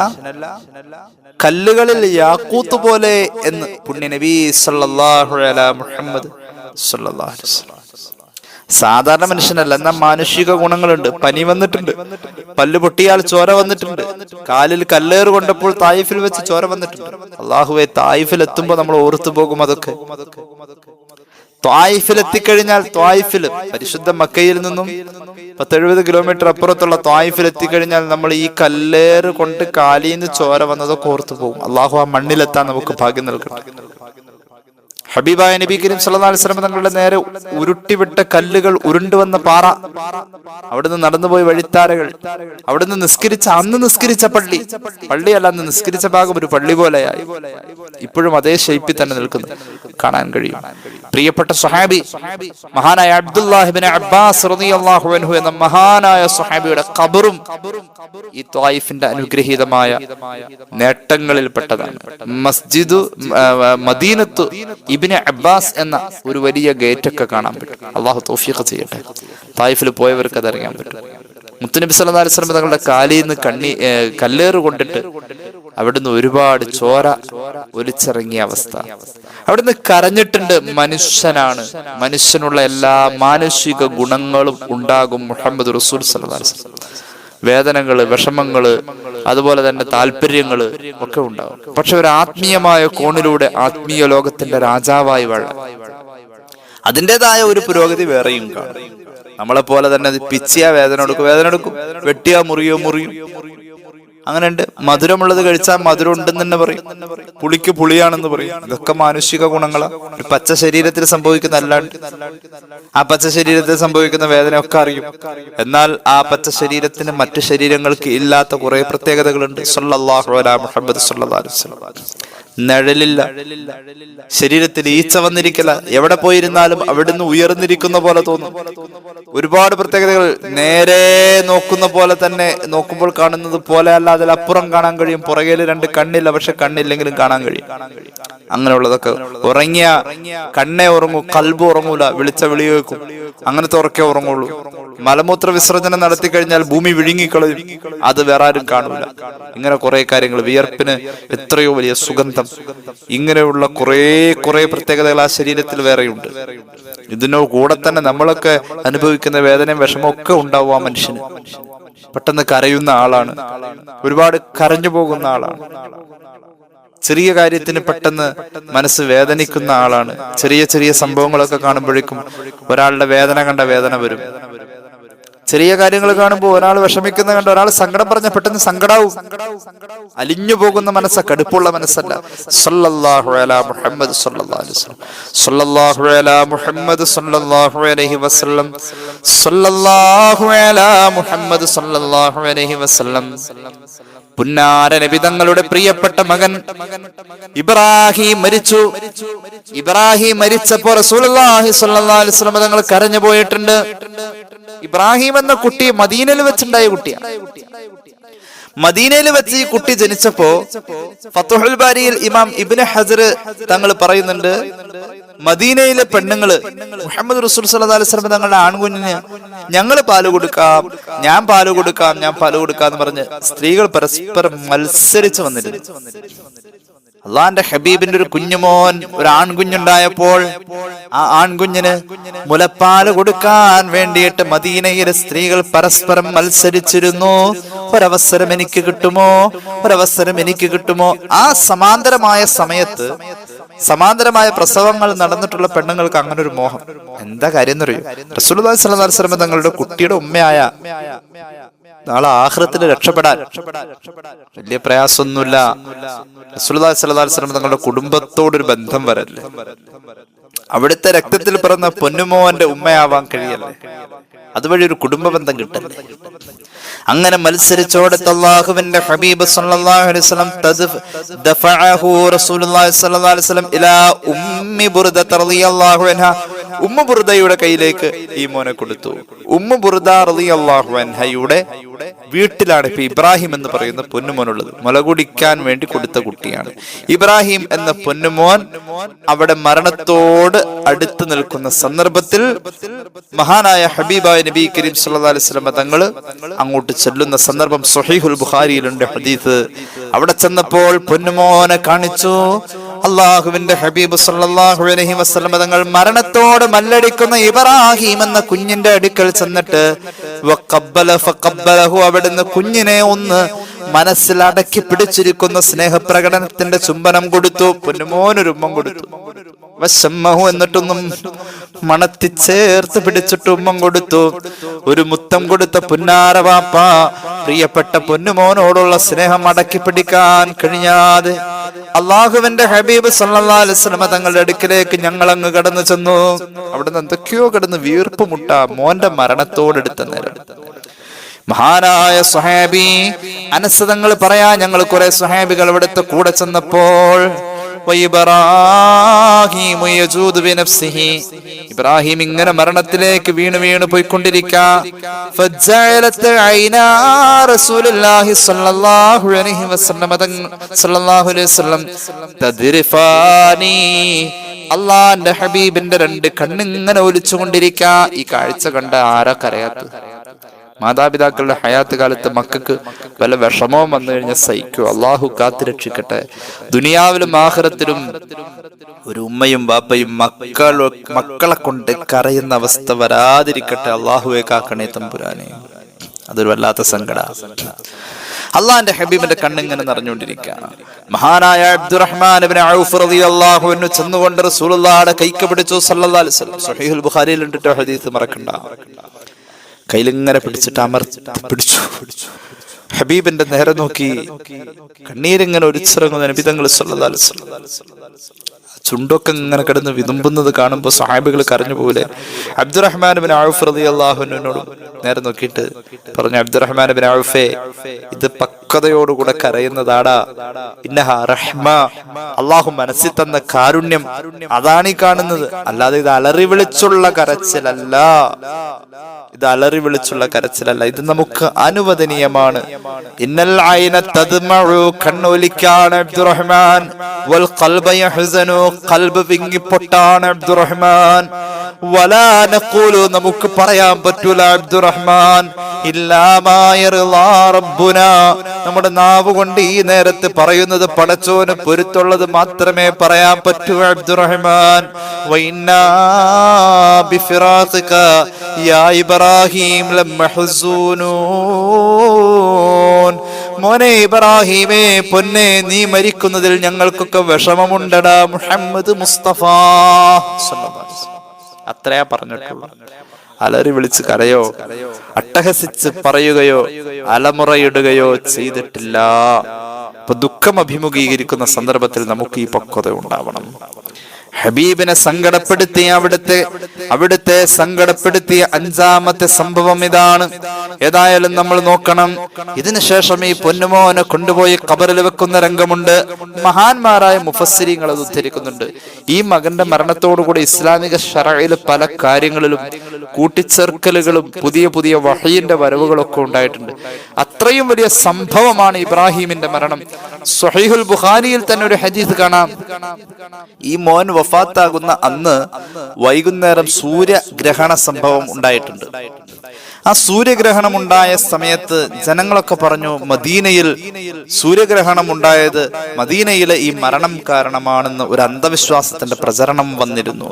കല്ലുകളിൽ യാഖൂത്ത് പോലെ എന്ന് പുണ്യ നബി സല്ലല്ലാഹു അലൈഹി മുഹമ്മദ് സല്ലല്ലാഹു അലൈഹി വസല്ലം. സാധാരണ മനുഷ്യനല്ല, എന്നാൽ മാനുഷിക ഗുണങ്ങളുണ്ട്. പനി വന്നിട്ടുണ്ട്, പല്ല് പൊട്ടിയാൽ ചോര വന്നിട്ടുണ്ട്, കാലിൽ കല്ലേറ് കൊണ്ടപ്പോൾ തായിഫിൽ വെച്ച് ചോര വന്നിട്ടുണ്ട്. അല്ലാഹുവേ, തായിഫിൽ എത്തുമ്പോൾ നമ്മൾ ഓർത്തു പോകും അതൊക്കെ. ത്വായിഫിൽ എത്തിക്കഴിഞ്ഞാൽ, ത്വായിഫില് പരിശുദ്ധ മക്കയിൽ നിന്നും 70 കിലോമീറ്റർ അപ്പുറത്തുള്ള ത്വായിഫിൽ എത്തിക്കഴിഞ്ഞാൽ നമ്മൾ ഈ കല്ലേറ് കൊണ്ട് കാലിന്ന് ചോര വന്നതൊക്കെ ഓർത്തു പോകും. അള്ളാഹു ആ മണ്ണിലെത്താൻ നമുക്ക് ഭാഗ്യം നൽകട്ടെ. ഹബീബായ നബി കരീം സല്ലല്ലാഹു അലൈഹി വസല്ലം തങ്ങളുടെ നേരെ ഉരുട്ടിവിട്ട കല്ലുകൾ, ഉരുണ്ടുവന്ന പാറ, അവിടുന്ന് നടന്നുപോയ വഴിത്താരകൾ, അവിടുന്ന് അന്ന് നിസ്കരിച്ച പള്ളിയല്ല, അന്ന് നിസ്കരിച്ച ഭാഗം ഒരു പള്ളി പോലെയായി. ഇപ്പോഴും അതേ ഷേപ്പിൽ തന്നെ നിൽക്കുന്നു, കാണാൻ കഴിയും. പ്രിയപ്പെട്ട സ്വഹാബി മഹാനായ അബ്ദുല്ലാഹി ഇബ്നു അബ്ബാസ് റളിയല്ലാഹു അൻഹു എന്ന മഹാനായ സ്വഹാബിയുടെ ഖബറും ഈ ത്വായിഫിന്റെ അനുഗ്രഹീതമായ നേട്ടങ്ങളിൽപ്പെട്ടതാണ്. മസ്ജിദ് മദീനത്ത് ഇബ്നു അബ്ബാസ് എന്ന ഒരു വലിയ ഗേറ്റ് ഒക്കെ കാണാൻ പറ്റും. അള്ളാഹു തൗഫീഖ് ചെയ്യട്ടെ. തായിഫിൽ പോയവർക്ക് അതറിയാൻ പറ്റും. മുത്തുനബി സല്ലല്ലാഹു അലൈഹി വസല്ലം തങ്ങളുടെ കാലിൽ നിന്ന് കല്ലേറ് കൊണ്ടിട്ട് അവിടുന്ന് ഒരുപാട് ചോര ഒലിച്ചിറങ്ങിയ അവസ്ഥ. അവിടുന്ന് കരഞ്ഞിട്ടുണ്ട്. മനുഷ്യനാണ്, മനുഷ്യനുള്ള എല്ലാ മാനുഷിക ഗുണങ്ങളും ഉണ്ടാകും മുഹമ്മദ് റസൂൽ സല്ലല്ലാഹു അലൈഹി വസല്ലം. വേദനകള്, വിഷമങ്ങള്, അതുപോലെ തന്നെ താല്പര്യങ്ങള് ഒക്കെ ഉണ്ടാവും. പക്ഷെ ഒരു ആത്മീയമായ കോണിലൂടെ ആത്മീയ ലോകത്തിന്റെ രാജാവായി വാഴ, അതിൻ്റെതായ ഒരു പുരോഗതി വേറെയും കാണും. നമ്മളെ പോലെ തന്നെ പിച്ചിയാ വേദന എടുക്കും, വെട്ടിയാ മുറിയും. അങ്ങനെയുണ്ട്. മധുരമുള്ളത് കഴിച്ചാൽ മധുരം ഉണ്ടെന്ന് തന്നെ പറയും, പുളിക്ക് പുളിയാണെന്ന് പറയും. ഇതൊക്കെ മാനുഷിക ഗുണങ്ങളാണ്. ഒരു പച്ച ശരീരത്തിൽ സംഭവിക്കുന്ന അല്ലാണ്ട് ആ പച്ച ശരീരത്തിൽ സംഭവിക്കുന്ന വേദനയൊക്കെ അറിയും. എന്നാൽ ആ പച്ച ശരീരത്തിന് മറ്റു ശരീരങ്ങൾക്ക് ഇല്ലാത്ത കുറെ പ്രത്യേകതകളുണ്ട്. സല്ലല്ലാഹു അലൈഹി മുഹമ്മദ് സല്ലല്ലാഹു അലൈഹി വസല്ലം. നിഴലില്ല, ശരീരത്തിൽ ഈച്ച വന്നിരിക്കില്ല, എവിടെ പോയിരുന്നാലും അവിടുന്ന് ഉയർന്നിരിക്കുന്ന പോലെ തോന്നും. ഒരുപാട് പ്രത്യേകതകൾ. നേരെ നോക്കുന്ന പോലെ തന്നെ നോക്കുമ്പോൾ കാണുന്നത് പോലെ അല്ല, അതിലപ്പുറം കാണാൻ കഴിയും. പുറകേല് 2 കണ്ണില്ല, പക്ഷെ കണ്ണില്ലെങ്കിലും കാണാൻ കഴിയും. അങ്ങനെയുള്ളതൊക്കെ. ഉറങ്ങിയ കണ്ണേ ഉറങ്ങൂ, കൽബ് ഉറങ്ങൂല, വിളിച്ച വിളി കേൾക്കും. അങ്ങനത്തെ ഉറക്കേ ഉറങ്ങുള്ളൂ. മലമൂത്ര വിസർജനം നടത്തി കഴിഞ്ഞാൽ ഭൂമി വിഴുങ്ങിക്കളയും, അത് വേറെ ആരും കാണൂല. ഇങ്ങനെ കുറെ കാര്യങ്ങൾ, വിയർപ്പിന് എത്രയോ വലിയ സുഗന്ധം, ഇങ്ങനെയുള്ള കുറെ പ്രത്യേകതകൾ ആ ശരീരത്തിൽ വേറെയുണ്ട്. ഇതിനോ കൂടെ തന്നെ നമ്മളൊക്കെ അനുഭവിക്കുന്ന വേദനയും വിഷമവും ഒക്കെ ഉണ്ടാവും ആ മനുഷ്യന്. പെട്ടെന്ന് കരയുന്ന ആളാണ്, ഒരുപാട് കരഞ്ഞു പോകുന്ന ആളാണ്, ചെറിയ കാര്യത്തിന് പെട്ടെന്ന് മനസ്സ് വേദനിക്കുന്ന ആളാണ്. ചെറിയ ചെറിയ സംഭവങ്ങളൊക്കെ കാണുമ്പോഴേക്കും ഒരാളുടെ വേദന കണ്ട വേദന വരും. ചെറിയ കാര്യങ്ങൾ കാണുമ്പോൾ ഒരാൾ വിഷമിക്കുന്ന കണ്ട, ഒരാൾ സങ്കടം പറഞ്ഞ പെട്ടെന്ന് സങ്കടാവും. അലിഞ്ഞു പോകുന്ന മനസ്സ, കടുപ്പുള്ള മനസ്സല്ല. സല്ലല്ലാഹു അലാ മുഹമ്മദ് സല്ലല്ലാഹു അലൈഹി വസല്ലം, സല്ലല്ലാഹു അലാ മുഹമ്മദ് സല്ലല്ലാഹു അലൈഹി വസല്ലം, സല്ലല്ലാഹു അലാ മുഹമ്മദ് സല്ലല്ലാഹു അലൈഹി വസല്ലം. പുന്നാര നബി തങ്ങളുടെ പ്രിയപ്പെട്ട മകൻ ഇബ്രാഹിം മരിച്ചു. ഇബ്രാഹിം മരിച്ചപ്പോൾ റസൂലുള്ളാഹി സ്വല്ലല്ലാഹു അലൈഹി വസല്ലം തങ്ങൾ കരഞ്ഞു പോയിട്ടുണ്ട്. ഇബ്രാഹിം എന്ന കുട്ടി മദീനയിൽ വെച്ചുണ്ടായ കുട്ടിയാണ്. മദീനയിൽ വെച്ച് ഈ കുട്ടി ജനിച്ചപ്പോ ഫത്ഹുൽ ബാരിയിൽ ഇമാം ഇബ്നു ഹജർ തങ്ങൾ പറയുന്നുണ്ട്, മദീനയിലെ പെണ്ണുങ്ങള് മുഹമ്മദ് റസൂൽ സല്ലല്ലാഹു അലൈഹി വസല്ലം തങ്ങളുടെ ആൺകുഞ്ഞിന് ഞങ്ങൾ പാല് കൊടുക്കാം, ഞാൻ പാല് കൊടുക്കാം, ഞാൻ പാല് കൊടുക്കാം എന്ന് പറഞ്ഞ് സ്ത്രീകൾ പരസ്പരം മത്സരിച്ച് വന്നിരുന്നു. അള്ളാന്റെ ഹബീബിന്റെ ഒരു കുഞ്ഞുമോൻ, ഒരു ആൺകുഞ്ഞുണ്ടായപ്പോൾ ആ ആൺകുഞ്ഞിന് മുലപ്പാല് കൊടുക്കാൻ വേണ്ടിയിട്ട് മദീനയിലെ സ്ത്രീകൾ പരസ്പരം മത്സരിച്ചിരുന്നു. ഒരവസരം എനിക്ക് കിട്ടുമോ, ഒരവസരം എനിക്ക് കിട്ടുമോ. ആ സമാന്തരമായ സമയത്ത് സമാന്തരമായ പ്രസവങ്ങൾ നടന്നിട്ടുള്ള പെണ്ണുങ്ങൾക്ക് അങ്ങനെ ഒരു മോഹം. എന്താ കാര്യം എന്നറിയോ? റസൂലുള്ളാഹി സ്വല്ലല്ലാഹു അലൈഹി വസല്ലം തങ്ങളുടെ കുട്ടിയുടെ ഉമ്മയായ നാളെ ആഖിറത്തിൽ രക്ഷപ്പെടാൻ വലിയ പ്രയാസമൊന്നുമില്ല. റസൂലുള്ളാഹി സ്വല്ലല്ലാഹു അലൈഹി വസല്ലം തങ്ങളുടെ കുടുംബത്തോടൊരു ബന്ധം വരല്ലേ, അവിടുത്തെ രക്തത്തിൽ പിറന്ന പൊന്നുമോന്റെ ഉമ്മയാവാൻ കഴിയല്ലേ, അതുവഴി ഒരു കുടുംബ ബന്ധം കിട്ടല്ലേ. അങ്ങനെ മത്സരിച്ചോടത്ത് അല്ലാഹുവിന്റെ ഹബീബ് സല്ലല്ലാഹു അലൈഹി വസല്ലം ദഫഅഹു റസൂലുള്ളാഹി സ്വല്ലല്ലാഹു അലൈഹി വസല്ലം ഇലാ ഉമ്മി ബുർദ റളിയല്ലാഹു അൻഹ. ഉമ്മു ബുർദയുടെ കയ്യിലേക്ക് ഈ മോനെ കൊടുത്തു. ഉമ്മു ബുർദ റളിയല്ലാഹു അൻഹയുടെ വീട്ടിലാണ് ഇപ്പൊ ഇബ്രാഹിം എന്ന് പറയുന്ന പൊന്നുമോനുള്ളത്. മുല കുടിക്കാൻ വേണ്ടി കൊടുത്ത കുട്ടിയാണ് ഇബ്രാഹിം എന്ന പൊന്നുമോൻ. അവിടെ മരണത്തോട് അടുത്ത് നിൽക്കുന്ന സന്ദർഭത്തിൽ മഹാനായ ഹബീബായ നബി കരീം സല്ലല്ലാഹു അലൈഹി വസല്ലം തങ്ങള് അങ്ങോട്ട് ചെല്ലുന്ന സന്ദർഭം സ്വഹീഹുൽ ബുഖാരിയിലുണ്ട് ഹദീസ്. അവിടെ ചെന്നപ്പോൾ പൊന്നുമോനെ കാണിച്ചു. അള്ളാഹുവിന്റെ ഹബീബ് സല്ലല്ലാഹു അലൈഹി വസല്ലം തങ്ങൾ മരണത്തോട് മല്ലടിക്കുന്ന ഇബ്രാഹിം എന്ന കുഞ്ഞിന്റെ അടുക്കൽ ചെന്നിട്ട് അവിടുന്ന് കുഞ്ഞിനെ ഒന്ന് മനസ്സിൽ അടക്കി പിടിച്ചിരിക്കുന്ന സ്നേഹപ്രകടനത്തിന്റെ ചുംബനം കൊടുത്തു. പൊന്നുമോനൊരു ഉമ്മം കൊടുത്തു. വശമ്മഹു, എന്നിട്ടൊന്നും മണത്തി ചേർത്ത് പിടിച്ചിട്ട് ഉമ്മം കൊടുത്തു. ഒരു മുത്തം കൊടുത്ത പുന്നാര വാപ്പ പ്രിയപ്പെട്ട പൊന്നുമോനോടുള്ള സ്നേഹം അടക്കി പിടിക്കാൻ കഴിയാതെ അള്ളാഹുവിന്റെ ഹബീബ് സല്ലല്ലാഹു അലൈഹി വസല്ലം തങ്ങളുടെ അടുക്കിലേക്ക് ഞങ്ങൾ അങ്ങ് കടന്നു ചെന്നു. അവിടുന്ന് എന്തൊക്കെയോ കിടന്ന് വീർപ്പ് മുട്ട മോന്റെ മരണത്തോടെടുത്ത നേരം. മഹാനായ സ്വഹാബി അനസ് തങ്ങൾ പറയാ, ഞങ്ങൾ കുറെ സ്വഹാബികൾ അവിടുത്തെ കൂടെ ചെന്നപ്പോൾ ഇബ്രാഹിം ഇങ്ങനെ മരണത്തിലേക്ക് വീണ് വീണ് പോയിക്കൊണ്ടിരിക്കാം. അള്ളാന്റെ ഹബീബിന്റെ രണ്ട് കണ്ണിങ്ങനെ ഒലിച്ചുകൊണ്ടിരിക്കാ. ഈ കാഴ്ച കണ്ട ആരാ കരയാത്ത? മാതാപിതാക്കളുടെ ഹയാത്ത് കാലത്ത് മക്കൾക്ക് വല്ല വിഷമവും വന്നു കഴിഞ്ഞാൽ സഹിക്കൂ. അള്ളാഹു കാത്തുരക്ഷിക്കട്ടെ. ദുനിയാവിലും ആഖിറത്തിലും ഒരു ഉമ്മയും ബാപ്പയും മക്കളെ കൊണ്ട് കരയുന്ന അവസ്ഥ വരാതിരിക്കട്ടെ. അള്ളാഹുവെ കാക്കണേ തമ്പുരാനെ. അതൊരു വല്ലാത്ത സങ്കട. അള്ളാന്റെ ഹബീബിന്റെ കണ്ണിങ്ങനെ നിറഞ്ഞുകൊണ്ടിരിക്കുകയാണ്. മഹാനായ അബ്ദുറഹ്മാൻ ഇബ്നു ഔഫ് റളിയല്ലാഹു അൻഹു ചെന്നുകൊണ്ട് റസൂലുള്ളാഹിയുടെ കൈക്ക് പിടിച്ചു സല്ലല്ലാഹു അലൈഹി വസല്ലം. സ്വഹീഹുൽ ബുഖാരിയിൽ ഉണ്ട് ഹദീസ്, മറക്കണ്ട. കയ്യിലിങ്ങനെ പിടിച്ചിട്ട് അമർത്തി പിടിച്ചു. ഹബീബിന്റെ നേരെ നോക്കി കണ്ണീരിങ്ങനെ ഒലിച്ചിറങ്ങുന്ന നബി തങ്ങൾ സല്ലല്ലാഹു അലൈഹി വസല്ലം. ചുണ്ടൊക്കെ ഇങ്ങനെ കിടന്ന് വിതുമ്പുന്നത് കാണുമ്പോൾ സഹാബികൾ കരഞ്ഞു പോലെ. അബ്ദുറഹ്മാൻ ഇബ്നു ഔഫ് റളിയല്ലാഹു അൻഹുവിനോട് നേരെ നോക്കിയിട്ട് പറഞ്ഞു, അബ്ദുറഹ്മാൻ ഇബ്നു ഔഫേ, ഇത് പക്വതയോടുകൂടെ കരയുന്നതാടാ. ഇന്നഹ റഹ്മ, അള്ളാഹു മനസ്സിൽ തന്ന കാരുണ്യം, അതാണ് ഈ കാണുന്നത്. അല്ലാതെ ഇത് അലറി വിളിച്ചുള്ള കരച്ചിലല്ല. ഇത് അലറി വിളിച്ചുള്ള കരച്ചിലല്ല. ഇത് നമുക്ക് അനുവദനീയമാണ്. ഇന്നൽ ഐന തദ്മഉ, കണ്ണൊലിക്കാണ് അബ്ദുറഹ്മാൻ. വൽ ഖൽബ യഹ്സനു, ഖൽബ് വിങ്ങിപ്പൊട്ടാണ് അബ്ദുറഹ്മാൻ. വലാ നഖൂലു നമുക്ക് പറയാൻ പറ്റൂല അബ്ദുറഹ്മാൻ ഇല്ലാ മാ യർളാ റബ്ബുനാ നമ്മുടെ നാവ് കൊണ്ട് ഈ നേരത്ത് പറയുന്നത് പടച്ചോന് പൊരുത്തുള്ളത് മാത്രമേ പറയാൻ പറ്റൂ അബ്ദുറഹ്മാൻ വഇന്നാ ബിഫിറാഖിക യാ ഇബ്രാഹിം ലമഹ്സൂനൂൻ മോനെ ഇബ്രാഹിമേ പൊന്നെ നീ മരിക്കുന്നതിൽ ഞങ്ങൾക്കൊക്കെ വിഷമമുണ്ടടാ മുഹമ്മദ് മുസ്തഫ സല്ലല്ലാഹു അലൈഹി വസല്ലം അത്രയാ പറഞ്ഞിട്ടുള്ളൂ. അലറി വിളിച്ച് കരയോ അട്ടഹസിച്ച് പറയുകയോ അലമുറയിടുകയോ ചെയ്തിട്ടില്ല. ഇപ്പൊ ദുഃഖം അഭിമുഖീകരിക്കുന്ന സന്ദർഭത്തിൽ നമുക്ക് ഈ പക്വത ഉണ്ടാവണം. ഹബീബിനെ സങ്കടപ്പെടുത്തിയ അവിടുത്തെ സങ്കടപ്പെടുത്തിയ അഞ്ചാമത്തെ സംഭവം ഇതാണ്. ഏതായാലും നമ്മൾ നോക്കണം. ഇതിനുശേഷം ഈ പൊന്നുമോനെ കൊണ്ടുപോയി ഖബറിൽ വെക്കുന്ന രംഗമുണ്ട്. മഹാന്മാരായ മുഫസ്സിരീങ്ങൾ അത് ഉദ്ധരിക്കുന്നുണ്ട്. ഈ മകന്റെ മരണത്തോടുകൂടി ഇസ്ലാമിക ശറഇൽ പല കാര്യങ്ങളിലും കൂട്ടിച്ചേർക്കലുകളും പുതിയ പുതിയ വഹയിന്റെ വരവുകളൊക്കെ ഉണ്ടായിട്ടുണ്ട്. അത്രയും വലിയ സംഭവമാണ് ഇബ്രാഹിമിന്റെ മരണം. സ്വഹീഹുൽ ബുഖാരിയിൽ തന്നെ ഒരു ഹദീസ് കാണാം. ഈ മോൻ വഫാത്താകുന്ന അന്ന് വൈകുന്നേരം സൂര്യഗ്രഹണ സംഭവം ഉണ്ടായിട്ടുണ്ട്. ആ സൂര്യഗ്രഹണം ഉണ്ടായ സമയത്ത് ജനങ്ങളൊക്കെ പറഞ്ഞു മദീനയിൽ സൂര്യഗ്രഹണം ഉണ്ടായത് മദീനയിലെ ഈ മരണം കാരണമാണെന്ന് ഒരു അന്ധവിശ്വാസത്തിന്റെ പ്രചരണം വന്നിരുന്നു.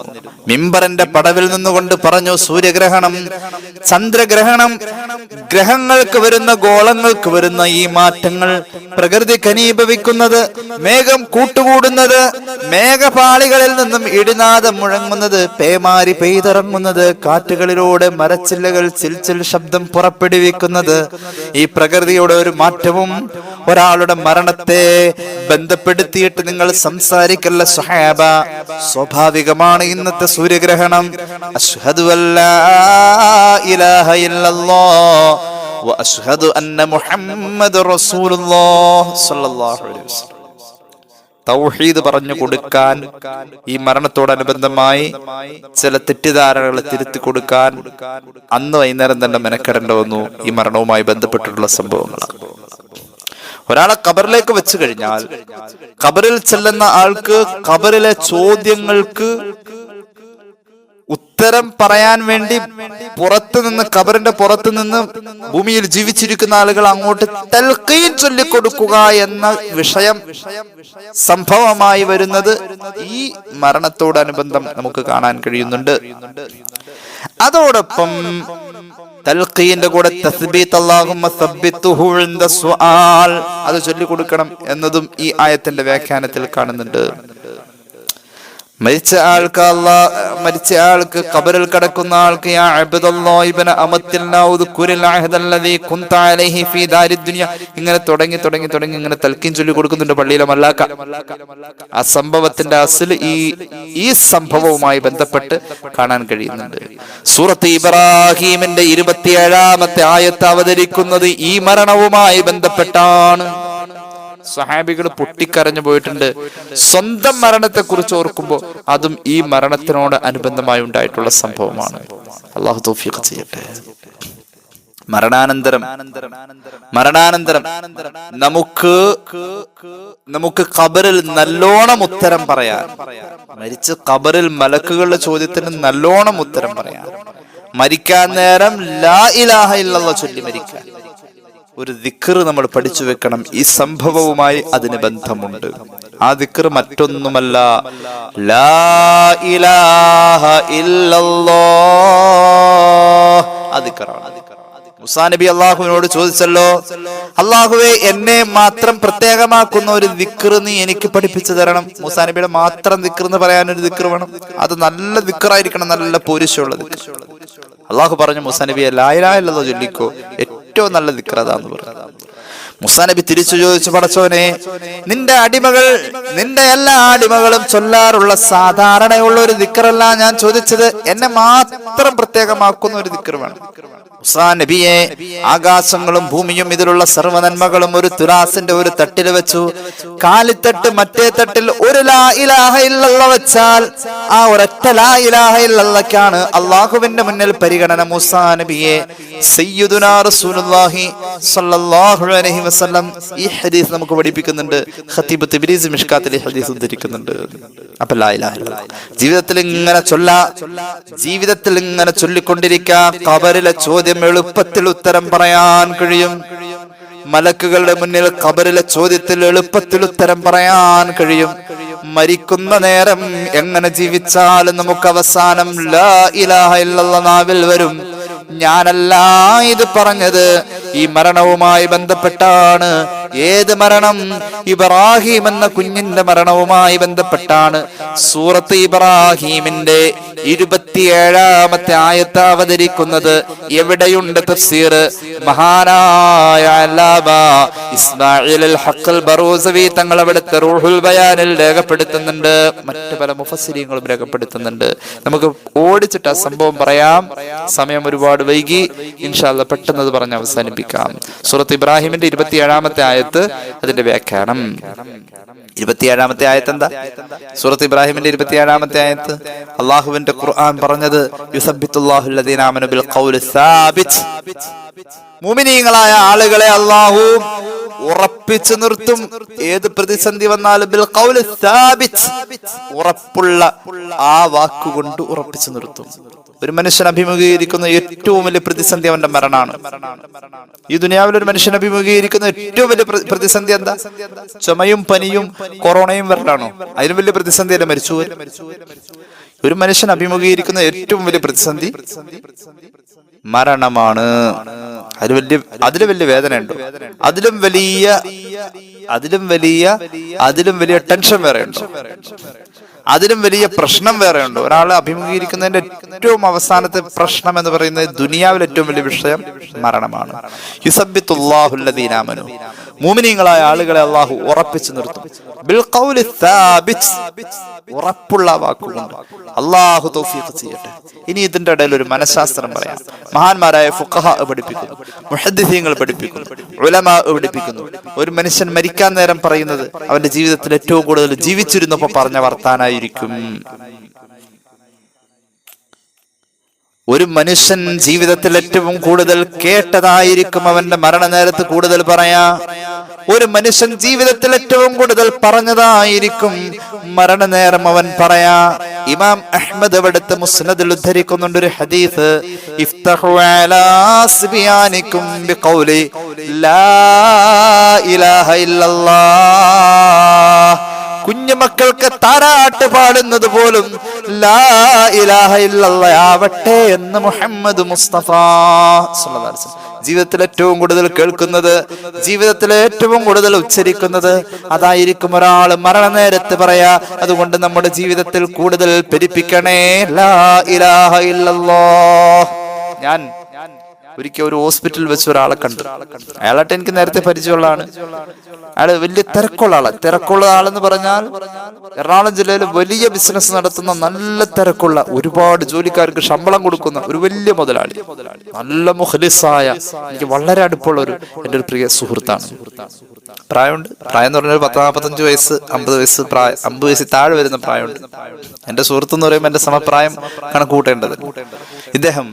മിമ്പറിന്റെ പടവിൽ നിന്നുകൊണ്ട് പറഞ്ഞു സൂര്യഗ്രഹണം, ചന്ദ്രഗ്രഹണം, ഗ്രഹങ്ങൾക്ക് വരുന്ന ഗോളങ്ങൾക്ക് വരുന്ന ഈ മാറ്റങ്ങൾ, പ്രകൃതി ഖനീഭവിക്കുന്നത്, മേഘം കൂട്ടുകൂടുന്നത്, മേഘപാളികളിൽ നിന്നും ഇടിനാദം മുഴങ്ങുന്നത്, പേമാരി പെയ്തിറങ്ങുന്നത്, കാറ്റുകളിലൂടെ മരച്ചില്ലകൾ ചിൽച്ചിൽ ശബ്ദം പുറപ്പെടുവിക്കുന്നത്, ഈ പ്രകൃതിയുടെ ഒരു മാറ്റവും ഒരാളുടെ മരണത്തെ ബന്ധപ്പെടുത്തിയിട്ട് നിങ്ങൾ സംസാരിക്കല്ല സ്വഹാബ. സ്വാഭാവികമാണ് ഇന്നത്തെ സൂര്യഗ്രഹണം. അശ്ഹദു അല്ലാ ഇലാഹ ഇല്ലല്ലാഹ് വ അശ്ഹദു അന്ന മുഹമ്മദുർ റസൂലുള്ളാഹ് സ്വല്ലല്ലാഹു അലൈഹി വസല്ലം. തൗഹീദ് പറഞ്ഞു കൊടുക്കാൻ, ഈ മരണത്തോടനുബന്ധമായി ചില തെറ്റിദ്ധാരണകളെ തിരുത്തി കൊടുക്കാൻ അന്ന് വൈകുന്നേരം തന്നെ മെനക്കെടേണ്ടി വന്നു. ഈ മരണവുമായി ബന്ധപ്പെട്ടിട്ടുള്ള സംഭവങ്ങളാണ്. ഒരാളെ ഖബറിലേക്ക് വെച്ചു കഴിഞ്ഞാൽ ഖബറിൽ ചെല്ലുന്ന ആൾക്ക് ഖബറിലെ ചോദ്യങ്ങൾക്ക് ഉത്തരം പറയാൻ വേണ്ടി ഖബറിന്റെ പുറത്തു നിന്ന് ഭൂമിയിൽ ജീവിച്ചിരിക്കുന്ന ആളുകൾ അങ്ങോട്ട് തൽഖീൻ ചൊല്ലിക്കൊടുക്കുക എന്ന വിഷയം സംഭവമായി വരുന്നത് ഈ മരണത്തോടനുബന്ധം നമുക്ക് കാണാൻ കഴിയുന്നുണ്ട്. അതോടൊപ്പം തൽഖീന്റെ കൂടെ തസ്ബീത്ത് അല്ലാഹുമ്മ സബ്ബിത്തുഹു ഇൻദ സുആൽ അത് ചൊല്ലിക്കൊടുക്കണം എന്നതും ഈ ആയത്തിന്റെ വ്യാഖ്യാനത്തിൽ കാണുന്നുണ്ട്. മരിച്ച ആൾക്ക് ഖബറിൽ കിടക്കുന്ന ആൾക്ക് യാ അബ്ദുല്ലാഹി ഇബ്ന അമത്തിൽനാ ഉദ്കുരിൽ അഹദല്ലദീ കുൻത അലൈഹി ഫീ ദാരിദ് ദുനിയ ഇങ്ങനെ തുടങ്ങി ഇങ്ങനെ തൽഖീൻ ചൊല്ലി കൊടുക്കുന്നുണ്ട് പള്ളിയിലെ മല്ലാക്ക. ആ സംഭവത്തിന്റെ അസ്ൽ ഈ സംഭവവുമായി ബന്ധപ്പെട്ട് കാണാൻ കഴിയുന്നുണ്ട്. സൂറത്ത് ഇബ്രാഹിമിന്റെ 27-ാമത്തെ ആയത്ത് അവതരിക്കുന്നത് ഈ മരണവുമായി ബന്ധപ്പെട്ടാണ്. സഹാബികൾ പൊട്ടിക്കരഞ്ഞു പോയിട്ടുണ്ട്. സ്വന്തം മരണത്തെ കുറിച്ച് ഓർക്കുമ്പോൾ അതും ഈ മരണത്തിനോട് അനുബന്ധമായി ഉണ്ടായിട്ടുള്ള സംഭവമാണ്. അല്ലാഹു തൗഫീഖ് ചെയ്യട്ടെ. മരണാനന്തരം നമുക്ക് ഖബറിൽ നല്ലോണം ഉത്തരം പറയാൻ, മരിച്ച ഖബറിൽ മലക്കുകളുടെ ചോദ്യത്തിന് നല്ലോണം ഉത്തരം പറയാൻ, മരിക്കാൻ നേരം ലാ ഇലാഹ ഇല്ലല്ലാഹ് ചൊല്ലി മരിക്കാൻ ഒരു ദിക്ർ നമ്മൾ പഠിച്ചു വെക്കണം. ഈ സംഭവവുമായി അതിന് ബന്ധമുണ്ട്. ആ ദിക്ർ മറ്റൊന്നുമല്ല, ലാ ഇലാഹ ഇല്ലല്ലാഹ്. ആ ദിക്റാണ്. മൂസാ നബി അള്ളാഹുവിനോട് ചോദിച്ചല്ലോ, അള്ളാഹുവേ എന്നെ മാത്രം പ്രത്യേകമാക്കുന്ന ഒരു ദിക്ർ നീ എനിക്ക് പഠിപ്പിച്ചു തരണം. മൂസാ നബിയുടെ മാത്രം ദിക്ർ എന്ന് പറയാൻ ഒരു ദിക്ർ വേണം. അത് നല്ല ദിക്റായിരിക്കണം, നല്ല പൗരുഷമുള്ള ദിക്ർ. അള്ളാഹു പറഞ്ഞു മൂസാ നബിയെ ലാ ഇലാഹ ഇല്ലല്ലാഹ് ചൊല്ലിക്കോ, ഏറ്റവും നല്ല ദിക്ർ അതാന്ന് പറഞ്ഞു. മൂസാ നബി തിരിച്ചു ചോദിച്ചു, പടച്ചോനെ നിന്റെ എല്ലാ അടിമകളും ചൊല്ലാറുള്ള സാധാരണയുള്ള ഒരു ദിക്റല്ല ഞാൻ ചോദിച്ചത്, എന്നെ മാത്രം പ്രത്യേകമാക്കുന്ന ഒരു ദിക്ർ വേണം. മൂസാ നബിയെ ആകാശങ്ങളും ഭൂമിയും ഇതിലുള്ള സർവ്വനന്മകളും ഒരു തുലാസിന്റെ ഒരു തട്ടിൽ വെച്ചു. കാലിത്തട്ട് മറ്റേ തട്ടിൽ ഒരു ലാ ഇലാഹ ഇല്ലല്ലാഹ് വെച്ചാൽ ആ ഒരൊറ്റ ലാ ഇലാഹ ഇല്ലല്ലാഹ്ക്കാണ് അള്ളാഹുവിന്റെ മുന്നിൽ പരിഗണന. മൂസാ നബിയെ സയ്യിദുനാ റസൂലുള്ളാഹി സ്വല്ലല്ലാഹു അലൈഹി വസല്ലം ഈ ഹദീസ് നമുക്ക് പഠിപ്പിക്കുന്നുണ്ട്. ഖതീബ് തിബ്രീസി മിഷ്കാത്തിൽ ഈ ഹദീസ് ഉദ്ധരിക്കുന്നുണ്ട്. അപ്പൊ ലാ ഇലാഹ ഇല്ലല്ലാഹ് ജീവിതത്തിൽ ഇങ്ങനെ ചൊല്ലിക്കൊണ്ടിരിക്കുക. ഖബറിലെ ചോദ്യം എളുപ്പത്തിൽ ഉത്തരം പറയാൻ കഴിയും. മലക്കുകളുടെ മുന്നിൽ ഖബറിലെ ചോദ്യത്തിൽ എളുപ്പത്തിൽ ഉത്തരം പറയാൻ കഴിയും. മരിക്കുന്ന നേരം എങ്ങനെ ജീവിച്ചാലും നമുക്ക് അവസാനം ലാ ഇലാഹ ഇല്ലല്ലാഹ് നാവിൽ വരും. ഞാനല്ല ഇത് പറഞ്ഞത്, ഈ മരണവുമായി ബന്ധപ്പെട്ടാണ്. ഏത് മരണം? ഇബ്രാഹിം എന്ന കുഞ്ഞിന്റെ മരണവുമായി ബന്ധപ്പെട്ടാണ്. സൂറത്ത് ഇബ്രാഹിമിന്റെ 27-ാമത്തെ ആയത്ത് അവതരിക്കുന്നത്. എവിടെയുണ്ട് തഫ്സീർ? മഹാനായ അല്ലാമ ഇസ്മാഈൽ അൽ ഹഖ് ബറൂസവി തങ്ങൾ അവിടുത്തെ റൂഹുൽ ബയാനിൽ രേഖപ്പെടുത്തുന്നുണ്ട്. മറ്റു പല മുഫസ്സിരീങ്ങളും രേഖപ്പെടുത്തുന്നുണ്ട്. നമുക്ക് ഓടിച്ചിട്ട് ആ സംഭവം പറയാം. സമയം ഒരുപാട് വൈകി. ഇൻഷാ അല്ലാഹ് പെട്ടെന്ന് അത് പറഞ്ഞ് അവസാനിപ്പിക്കാം. സൂറത്ത് ഇബ്രാഹിമിന്റെ 27-ാമത്തെ ആയത്ത്, അതിന്റെ വ്യാഖ്യാനം. 27-ാമത്തെ ആയത്ത് എന്താ? സൂറത്ത് ഇബ്രാഹിമിന്റെ 27-ാമത്തെ ആയത്ത് അള്ളാഹുവിന്റെ ഖുർആൻ പറഞ്ഞത് യുസബ്ബിതുല്ലാഹു അല്ലദീന ആമനു ബിൽ ഖൗലി സാബിത്. മുഅ്മിനീങ്ങളായ ആളുകളെ അള്ളാഹു ഉറപ്പിച്ചു നിർത്തും. ഏത് പ്രതിസന്ധി വന്നാലും ബിൽ ഖൗലി സാബിത്, ഉറപ്പുള്ള ആ വാക്കുകൊണ്ട് ഉറപ്പിച്ചു നിർത്തും. ഒരു മനുഷ്യൻ അഭിമുഖീകരിക്കുന്ന ഏറ്റവും വലിയ പ്രതിസന്ധി അവന്റെ മരണമാണ്. ഈ ദുനിയാവിൽ ഒരു മനുഷ്യൻ അഭിമുഖീകരിക്കുന്ന ഏറ്റവും വലിയ പ്രതിസന്ധി എന്താ? ചുമയും പനിയും കൊറോണയും വരലാണോ? അതിനും വലിയ പ്രതിസന്ധി അല്ല മരിച്ചു. ഒരു മനുഷ്യൻ അഭിമുഖീകരിക്കുന്ന ഏറ്റവും വലിയ പ്രതിസന്ധി മരണമാണ്. അതിലും വലിയ വേദന ഉണ്ടോ? അതിലും വലിയ ടെൻഷൻ വേറെ ഉണ്ടോ? അതിലും വലിയ പ്രശ്നം വേറെ ഉണ്ടോ? ഒരാളെ അഭിമുഖീകരിക്കുന്നതിന്റെ ഏറ്റവും അവസാനത്തെ പ്രശ്നം എന്ന് പറയുന്നത് ദുനിയാവിലെ ഏറ്റവും വലിയ വിഷയം മരണമാണ്. യുസബ്ബിതുല്ലാഹു അല്ലദീന ആമനു, മുഅ്മിനീങ്ങളായ ആളുകളെ അല്ലാഹു ഉറപ്പിച്ചു നിർത്തും. ബിൽ ഖൗലി സാബിത്, ഉറപ്പുള്ള വാക്കുകൊണ്ട്. അല്ലാഹു തൗഫീഖ് ചെയ്യട്ടെ. ഇനി ഇതിന്റെ ഇടയിൽ ഒരു മനഃശാസ്ത്രം പറയാം. മഹാന്മാരായ ഫുഖഹാ പഠിപ്പിക്കുന്നു, മുഹദ്ദിസീങ്ങൾ പഠിപ്പിക്കുന്നു, ഉലമാ പഠിപ്പിക്കുന്നു. ഒരു മനുഷ്യൻ മരിക്കാൻ നേരം പറയുന്നത് അവന്റെ ജീവിതത്തിൽ ഏറ്റവും കൂടുതൽ ജീവിച്ചിരുന്നപ്പോ പറഞ്ഞ വർത്താനായിരിക്കും. ഒരു മനുഷ്യൻ ജീവിതത്തിൽ ഏറ്റവും കൂടുതൽ കേട്ടതായിരിക്കും അവന്റെ മരണനേരത്ത് കൂടുതൽ പറയാ. ഒരു മനുഷ്യൻ ജീവിതത്തിൽ ഏറ്റവും കൂടുതൽ പറഞ്ഞതായിരിക്കും മരണനേരം അവൻ പറയാ. ഇമാം അഹ്മദ് അവിടുത്തെ മുസ്നദിൽ ഉദ്ധരിക്കുന്നുണ്ട് ഒരു ഹദീസ്, ഇഫ്തഹു അലാ സിബിയാനിക്കും ബിഖൗലി ലാ ഇലാഹ ഇല്ലല്ലാഹ്. കുഞ്ഞുമക്കൾക്ക് താരാട്ട് പാടുന്നത് പോലും ലാ ഇലാഹ ഇല്ലല്ലാഹ് ആവട്ടെ എന്ന് മുഹമ്മദ് മുസ്തഫ സ്വല്ലല്ലാഹു അലൈഹി വസല്ലം. ജീവിതത്തിൽ ഏറ്റവും കൂടുതൽ കേൾക്കുന്നത്, ജീവിതത്തിൽ ഏറ്റവും കൂടുതൽ ഉച്ചരിക്കുന്നത് അതായിരിക്കും ഒരാൾ മരണനേരത്ത് പറയാ. അതുകൊണ്ട് നമ്മുടെ ജീവിതത്തിൽ കൂടുതൽ പെരുപ്പിക്കണേ ലാ ഇലാഹ ഇല്ലല്ലാഹ്. ഞാൻ ഒരിക്കൽ ഒരു ഹോസ്പിറ്റലിൽ വെച്ച് ഒരാളെ കണ്ടു. അയാളായിട്ട് എനിക്ക് നേരത്തെ പരിചയമുള്ള ആളാണ്. അയാള് വലിയ തിരക്കുള്ള ആളെന്ന് പറഞ്ഞാൽ എറണാകുളം ജില്ലയിൽ വലിയ ബിസിനസ് നടത്തുന്ന, നല്ല തിരക്കുള്ള, ഒരുപാട് ജോലിക്കാർക്ക് ശമ്പളം കൊടുക്കുന്ന ഒരു വലിയ മുതലാളി, നല്ല മുഖ്ലിസായ, എനിക്ക് വളരെ അടുപ്പമുള്ള എൻ്റെ ഒരു പ്രിയ സുഹൃത്താണ്. പ്രായം എന്ന് പറഞ്ഞാൽ 40-45 വയസ്സ്, 50 വയസ്സ് പ്രായം, 50 വയസ്സിൽ താഴെ വരുന്ന പ്രായമുണ്ട്. എന്റെ സുഹൃത്ത് എന്ന് പറയുമ്പോൾ എന്റെ സമപ്രായം കണക്കൂട്ടേണ്ടത്. ഇദ്ദേഹം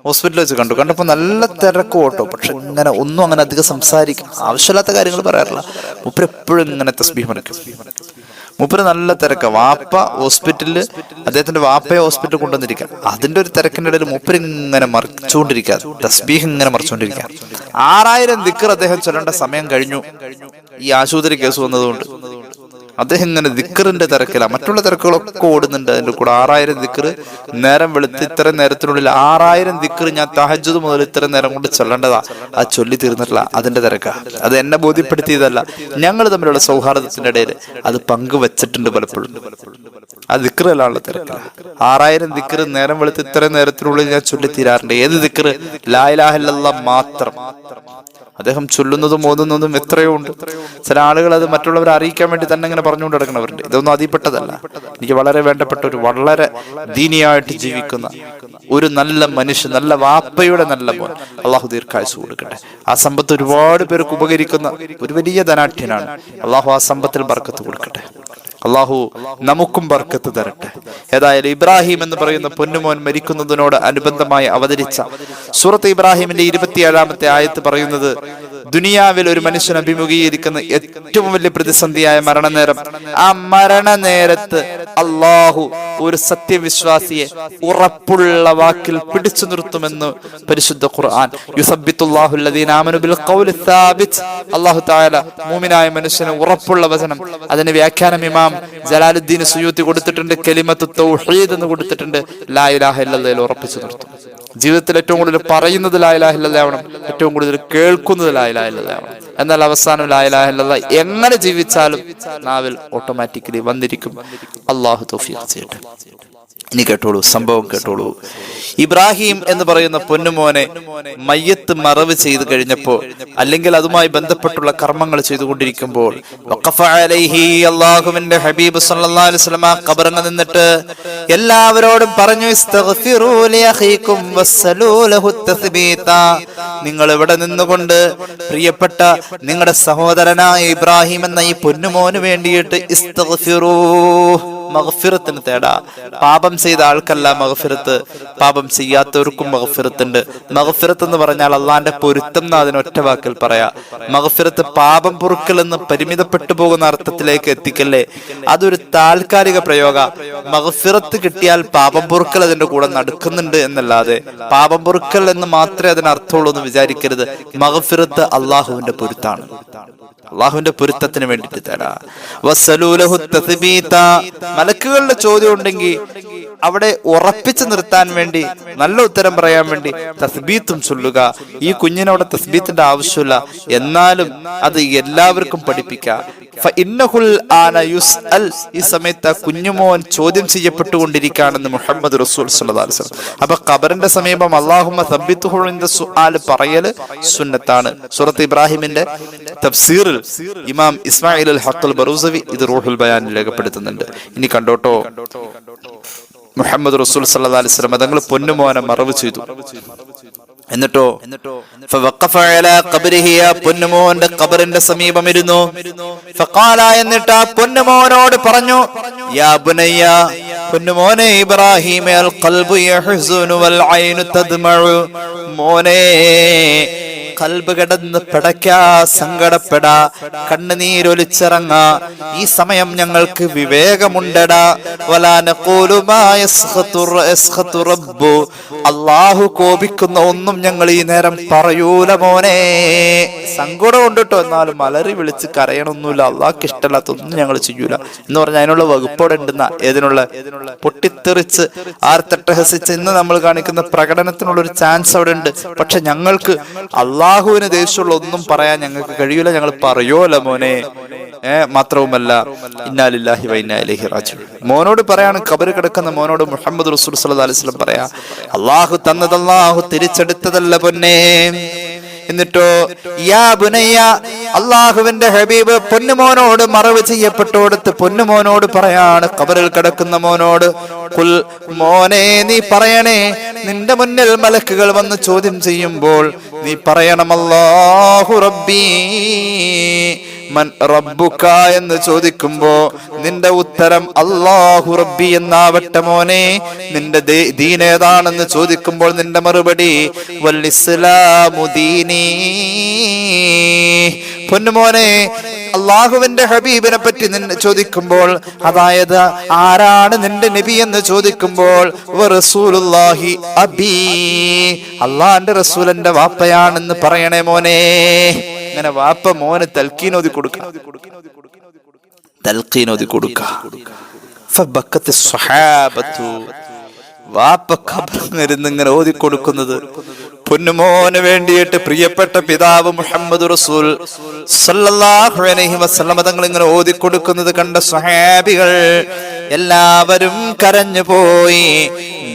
ഹോസ്പിറ്റലിൽ വെച്ച് കണ്ടപ്പോ നല്ല തിരക്ക് ഓട്ടോ. പക്ഷെ ഇങ്ങനെ ഒന്നും അങ്ങനെ അധികം സംസാരിക്കും, ആവശ്യമില്ലാത്ത കാര്യങ്ങൾ പറയാറില്ല. മൂപ്പര് എപ്പോഴും ഇങ്ങനെ തസ്ബീഹ് മടക്കും. മൂപ്പര് നല്ല തിരക്ക. വാപ്പ ഹോസ്പിറ്റലില്, അദ്ദേഹത്തിന്റെ വാപ്പയെ ഹോസ്പിറ്റലിൽ കൊണ്ടുവന്നിരിക്കുക. അതിന്റെ ഒരു തിരക്കിന്റെ ഇടയിൽ മൂപ്പര് ഇങ്ങനെ മറിച്ചുകൊണ്ടിരിക്കുക, തസ്ബീഹ് ഇങ്ങനെ മറിച്ചുകൊണ്ടിരിക്കുക. 6000 ദിക്ർ അദ്ദേഹം ചൊല്ലേണ്ട സമയം കഴിഞ്ഞു. ഈ ആശുപത്രി കേസ് വന്നതുകൊണ്ട് അദ്ദേഹം ഇങ്ങനെ ദിക്റിന്റെ തിരക്കിലാണ്. മറ്റുള്ള തിരക്കുകളൊക്കെ ഓടുന്നുണ്ട് അതിന്റെ കൂടെ. 6000 ദിക്ർ നേരം വെളുത്ത് ഇത്ര നേരത്തിനുള്ളിൽ 6000 ദിക്ർ ഞാൻ തഹജ്ജുദ് മുതൽ ഇത്ര നേരം കൊണ്ട് ചൊല്ലേണ്ടതാ. അത് ചൊല്ലി തീർന്നിട്ടില്ല, അതിന്റെ തിരക്കാ. അത് എന്നെ ബോധ്യപ്പെടുത്തിയതല്ല, ഞങ്ങൾ തമ്മിലുള്ള സൗഹാർദ്ദത്തിന്റെ ഇടയിൽ അത് പങ്കുവച്ചിട്ടുണ്ട് പലപ്പോഴും. ആ ദിക്റെല്ലാമുള്ള തിരക്കില്ല. 6000 ദിക്ർ നേരം വെളുത്ത് ഇത്ര നേരത്തിനുള്ളിൽ ഞാൻ ചൊല്ലി തീരാറുണ്ട്. ഏത് ദിക്ർ? ലാ ഇലാഹ ഇല്ലല്ലാഹ് മാത്രം. അദ്ദേഹം ചൊല്ലുന്നതും ഓതുന്നതും എത്രയോ ഉണ്ട്. ചില ആളുകൾ അത് മറ്റുള്ളവരെ അറിയിക്കാൻ വേണ്ടി തന്നെ ഇങ്ങനെ പറഞ്ഞുകൊണ്ട് നടക്കുന്നവരുണ്ട്. ഇതൊന്നും അതിൽപ്പെട്ടതല്ല. എനിക്ക് വളരെ വേണ്ടപ്പെട്ട ഒരു, വളരെ ദീനിയായിട്ട് ജീവിക്കുന്ന ഒരു നല്ല മനുഷ്യൻ, നല്ല വാപ്പയുടെ നല്ല മോൻ, അള്ളാഹു ദീർഘായുസ്സ് കൊടുക്കട്ടെ. ആ സമ്പത്ത് ഒരുപാട് പേർക്ക് ഉപകരിക്കുന്ന ഒരു വലിയ ധനാഢ്യനാണ്. അള്ളാഹു ആ സമ്പത്തിൽ ബർക്കത്ത് കൊടുക്കട്ടെ. അള്ളാഹു നമുക്കും ബർക്കത്ത് തരട്ടെ. ഏതായാലും ഇബ്രാഹിം എന്ന് പറയുന്ന പൊന്നുമോൻ മരിക്കുന്നതിനോട് അനുബന്ധമായി അവതരിച്ച സൂറത്ത് ഇബ്രാഹിമിന്റെ 27-ാമത്തെ ആയത്ത് പറയുന്നത്, ദുനിയാവിൽ ഒരു മനുഷ്യൻ അഭിമുഖീകരിക്കുന്ന ഏറ്റവും വലിയ പ്രതിസന്ധിയായ മരണനേരം, ആ മരണനേരത്ത് അള്ളാഹു ഒരു സത്യവിശ്വാസിയെ ഉറപ്പുള്ള വാക്കിൽ പിടിച്ചു നിർത്തുമെന്ന് പരിശുദ്ധ ഖുർആൻ. യുസബ്ബിതുല്ലാഹു അല്ലദീന ആമനു ബിൽ ഖൗലി സാബിത്. അല്ലാഹു തആല മുഅ്മിനായ മനുഷ്യന് ഉറപ്പുള്ള വചനം. അതിന് വ്യാഖ്യാനം ഇമാം ജലാലുദ്ദീൻ സുയൂത്തി കൊടുത്തിട്ടുണ്ട്. കലിമത്തു തൗഹീദ് എന്ന് കൊടുത്തിട്ടുണ്ട്. ലാ ഇലാഹ ഇല്ലല്ലാഹ് ഉറപ്പിച്ചു നിർത്തും. ജീവിതത്തിൽ ഏറ്റവും കൂടുതൽ പറയുന്നത് ലാ ഇലാഹ ഇല്ലല്ലാഹ് ആവണം, ഏറ്റവും കൂടുതൽ കേൾക്കുന്നത് ലാ ഇലാഹ ഇല്ലല്ലാഹ് ആവണം. എന്നാൽ അവസാനം ലാ ഇലാഹ ഇല്ലല്ലാഹ് എങ്ങനെ ജീവിച്ചാലും നാവിൽ ഓട്ടോമാറ്റിക്കലി വന്നിരിക്കും. അല്ലാഹു തൗഫീഖ് ചെയ്യട്ടെ. ഇനി കേട്ടോളൂ, സംഭവം കേട്ടോളൂ. ഇബ്രാഹിം എന്ന് പറയുന്ന പൊന്നുമോനെ മയ്യത്ത് മറവ് ചെയ്ത് കഴിഞ്ഞപ്പോ, അല്ലെങ്കിൽ അതുമായി ബന്ധപ്പെട്ടുള്ള കർമ്മങ്ങൾ ചെയ്തുകൊണ്ടിരിക്കുമ്പോൾ, അല്ലാഹുവിന്റെ ഹബീബ് സല്ലല്ലാഹു അലൈഹി വസല്ലം ഖബറിൽ നിന്നിട്ട് എല്ലാവരോടും പറഞ്ഞു, ഇസ്തഗ്ഫിറൂ ലിഅഖീകും വസ്സലൂ ലഹു തസ്ബീത. നിങ്ങൾ ഇവിടെ നിന്നുകൊണ്ട് പ്രിയപ്പെട്ട നിങ്ങളുടെ സഹോദരനായ ഇബ്രാഹിം എന്ന ഈ പൊന്നുമോന് വേണ്ടിയിട്ട് ഇസ്തഗ്ഫിറൂ, മഗ്ഫിറത്തിന് തേടാ. പാപം ചെയ്ത ആൾക്കല്ല മഗ്ഫിറത്ത്, പാപം ചെയ്യാത്തവർക്കും മഗ്ഫിറത്ത് ഉണ്ട്. മഗ്ഫിറത്ത് എന്ന് പറഞ്ഞാൽ അള്ളാന്റെ പൊരുത്തം എന്ന് അതിനൊറ്റ വാക്കിൽ പറയാ. മഗ്ഫിറത്ത് പാപം പൊറുക്കൽ എന്ന് പരിമിതപ്പെട്ടു പോകുന്ന അർത്ഥത്തിലേക്ക് എത്തിക്കല്ലേ, അതൊരു താൽക്കാലിക പ്രയോഗ. മഗ്ഫിറത്ത് കിട്ടിയാൽ പാപം പൊറുക്കൽ അതിന്റെ കൂടെ നടക്കുന്നുണ്ട് എന്നല്ലാതെ പാപം പൊറുക്കൽ എന്ന് മാത്രമേ അതിന് അർത്ഥമുള്ളൂ എന്ന് വിചാരിക്കരുത്. മഗ്ഫിറത്ത് അള്ളാഹുവിന്റെ പൊരുത്താണ്, അള്ളാഹുവിന്റെ പൊരുത്തത്തിന് വേണ്ടിട്ട് തേടാ. വസ്സലൂലഹു തസ്ബീത. മലക്കുകളുടെ ചോദ്യം ഉണ്ടെങ്കിൽ അവിടെ ഉറപ്പിച്ചു നിർത്താൻ വേണ്ടി, നല്ല ഉത്തരം പറയാൻ വേണ്ടി തസ്ബീത്തും ചൊല്ലുക. ഈ കുഞ്ഞിനവിടെ തസ്ബീത്തിന്റെ ആവശ്യമില്ല, എന്നാലും അത് എല്ലാവർക്കും പഠിപ്പിക്കാം. ഈ സമയത്ത് കുഞ്ഞുമോൻ ചോദ്യം ചെയ്യപ്പെട്ടുകൊണ്ടിരിക്കുകയാണെന്ന് മുഹമ്മദ് റസൂൽ സല്ലല്ലാഹു അലൈഹി വസല്ലം. അപ്പൊ ഖബറിന്റെ സമീപം അല്ലാഹുമ്മ സബ്ബിത്ഹു ഇൻദ സുആൽ പറയല് സുന്നത്താണ്. സൂറത്ത് ഇബ്രാഹിമിന്റെ തഫ്സീറിൽ ഇമാം ഇസ്മായിൽ അൽ ഹഖ് അൽ ബറൂസവി ഇത് റൂഹുൽ ബയാനിൽ രേഖപ്പെടുത്തുന്നുണ്ട്. ഇനി കണ്ടോട്ടോ, മുഹമ്മദ് റസൂൽ സല്ലല്ലാഹു അലൈഹി വസല്ലം തങ്ങൾ പൊന്നുമോനെ മറവ് ചെയ്തു. എന്നിട്ടോ പൊന്നുമോന്റെ ഖബറിന്റെ സമീപം ഇരുന്നു. എന്നിട്ട് ആ പൊന്നുമോനോട് പറഞ്ഞു, യാ ബുനയ്യ, പൊന്നുമോനെ ഇബ്രാഹിമേ, അൽ ഖൽബു യഹ്സുനു വൽ ഐനു തദ്മഉ. മോനെ, കൽബ് കിടന്ന് പിടയ്ക്കാ, സങ്കടപ്പെടാ, കണ്ണുനീരൊലിച്ചിറങ്ങാ. ഈ സമയം ഞങ്ങൾക്ക് വിവേകമുണ്ടടാ. അള്ളാഹു കോപിക്കുന്ന ഒന്നും ഞങ്ങൾ ഈ നേരം പറയൂല മോനെ. സങ്കടം കൊണ്ടിട്ടോ, എന്നാലും മലറി വിളിച്ച് കരയണമൊന്നുമില്ല. അള്ളാഹ്ക്ക് ഇഷ്ടമല്ലാത്തൊന്നും ഞങ്ങൾ ചെയ്യൂല എന്ന് പറഞ്ഞാൽ അതിനുള്ള വകുപ്പോടെ ഉണ്ടെന്ന. ഏതിനുള്ള? പൊട്ടിത്തെറിച്ച് ആർത്തട്ടഹസിച്ച് ഇന്ന് നമ്മൾ കാണിക്കുന്ന പ്രകടനത്തിനുള്ള ഒരു ചാൻസ് അവിടെ ഉണ്ട്. പക്ഷെ ഞങ്ങൾക്ക് അള്ളാഹുവിന് ദേഷ്യമുള്ള ഒന്നും പറയാൻ ഞങ്ങൾക്ക് കഴിയൂല, ഞങ്ങൾ പറയോല മോനെ. മാത്രവുമല്ല, ഇന്നാ ലില്ലാഹി വ ഇന്നാ ഇലൈഹി റാജിഊൻ. മോനോട് പറയാണ്, ഖബർ കിടക്കുന്ന മോനോട് മുഹമ്മദ് റസൂൽ സല്ലല്ലാഹു അലൈഹി വസല്ലം പറയാ, അള്ളാഹു തന്നത് അള്ളാഹു തിരിച്ചെടുത്തതല്ല പൊന്നേ. എന്നിട്ടോ യാ ബുനയ്യ, അള്ളാഹുവിന്റെ ഹബീബ് പൊന്നുമോനോട് മറവ് ചെയ്യപ്പെട്ടോടത്ത് പൊന്നുമോനോട് പറയാണ്, ഖബറിൽ കിടക്കുന്ന മോനോട്, ഖുൽ, മോനെ നീ പറയണേ, നിന്റെ മുന്നിൽ മലക്കുകൾ വന്ന് ചോദ്യം ചെയ്യുമ്പോൾ നീ പറയണം, അല്ലാഹു റബ്ബി മൻ റബ്ബുക എന്ന് ചോദിക്കുമ്പോ നിന്റെ ഉത്തരം അല്ലാഹു റബ്ബി എന്നാവട്ടെ മോനെ. നിന്റെ ദീൻ ഏതാണെന്ന് ചോദിക്കുമ്പോൾ നിന്റെ മറുപടി വൽ ഇസ്ലാമു ദീനി. പൊന്നുമോനെ, അള്ളാഹുവിന്റെ ഹബീബിനെ പറ്റി നിന്നെ ചോദിക്കുമ്പോൾ, അതായത് ആരാണ് നിന്റെ നബി എന്ന് ചോദിക്കുമ്പോൾ, റസൂലുള്ളാഹി അബീ, അള്ളാന്റെ റസൂലിന്റെ വാപ്പയാണെന്ന് പറയണേ മോനെ. അങ്ങനെ വാപ്പ മോന് തൽക്കീനോതി കൊടുക്ക. വാപ്പ ഖബറിലിരുന്ന് ഓതി കൊടുക്കുന്നത് പൊന്നുമോന് വേണ്ടിയിട്ട് പ്രിയപ്പെട്ട പിതാവ് മുഹമ്മദ് റസൂൽ സല്ലല്ലാഹു അലൈഹി വസല്ലം തങ്ങൾ ഇങ്ങനെ ഓതി കൊടുക്കുന്നത് കണ്ട സ്വഹാബികൾ എല്ലാവരും കരഞ്ഞു പോയി.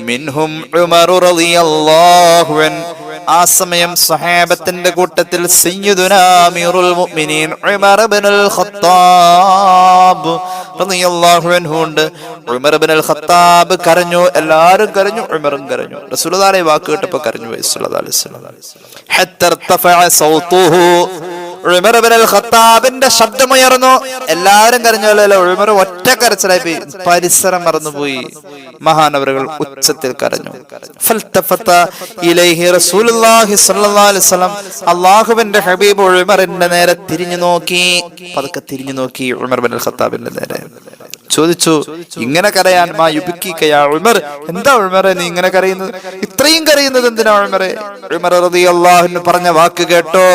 മിൻഹും ഉമർ റളിയല്ലാഹു അൻഹു. ആ സമയം സ്വഹാബത്തിന്റെ കൂട്ടത്തിൽ സയ്യിദുനാ അമീറുൽ മുഅ്മിനീൻ ഉമർ ഇബ്നുൽ ഖത്താബ് റളിയല്ലാഹു അൻഹു ഉണ്ട്. ഉമർ ഇബ്നുൽ ഖത്താബ് കരഞ്ഞു, എല്ലാവരും കരഞ്ഞു, ഉമറും കരഞ്ഞു. റസൂലുള്ളാഹിയുടെ വാക്ക് കേട്ടപ്പോൾ കരഞ്ഞു സല്ലല്ലാഹു അലൈഹി വസല്ലം. ഹത്ത ഇർതഫഅ സൗതുഹു. ഉമർ ഇബ്നുൽ ഖത്താബിന്റെ ശബ്ദമുയർന്നു. എല്ലാവരും കരഞ്ഞല്ലോ. ഉമർ ഒറ്റ കരച്ചിലായി പോയി, പരിസരം മറന്നുപോയി. മഹാനവറുകൾ ഉച്ചത്തിൽ കരഞ്ഞു. ഫൽതഫത ഇലൈഹി റസൂലുള്ളാഹി സ്വല്ലല്ലാഹു അലൈഹി വസല്ലം, അല്ലാഹുവിന്റെ ഹബീബ് ഉമറിന്റെ നേരെ തിരിഞ്ഞു നോക്കി. പതുക്കെ തിരിഞ്ഞു നോക്കി ഉമർ ഇബ്നുൽ ഖത്താബിന്റെ നേരെ ചോദിച്ചു, ഇങ്ങനെ കരയാൻ മാ യുബ്കികയാ ഉമർ, എന്താ ഉമറെ നീ ഇങ്ങനെ കരയുന്നത്? ഇത്രയും കരയുന്നത് എന്തിനാ ഉമറെ? ഉമർ റളിയല്ലാഹു അൻഹു പറഞ്ഞ വാക്ക് കേട്ടോ.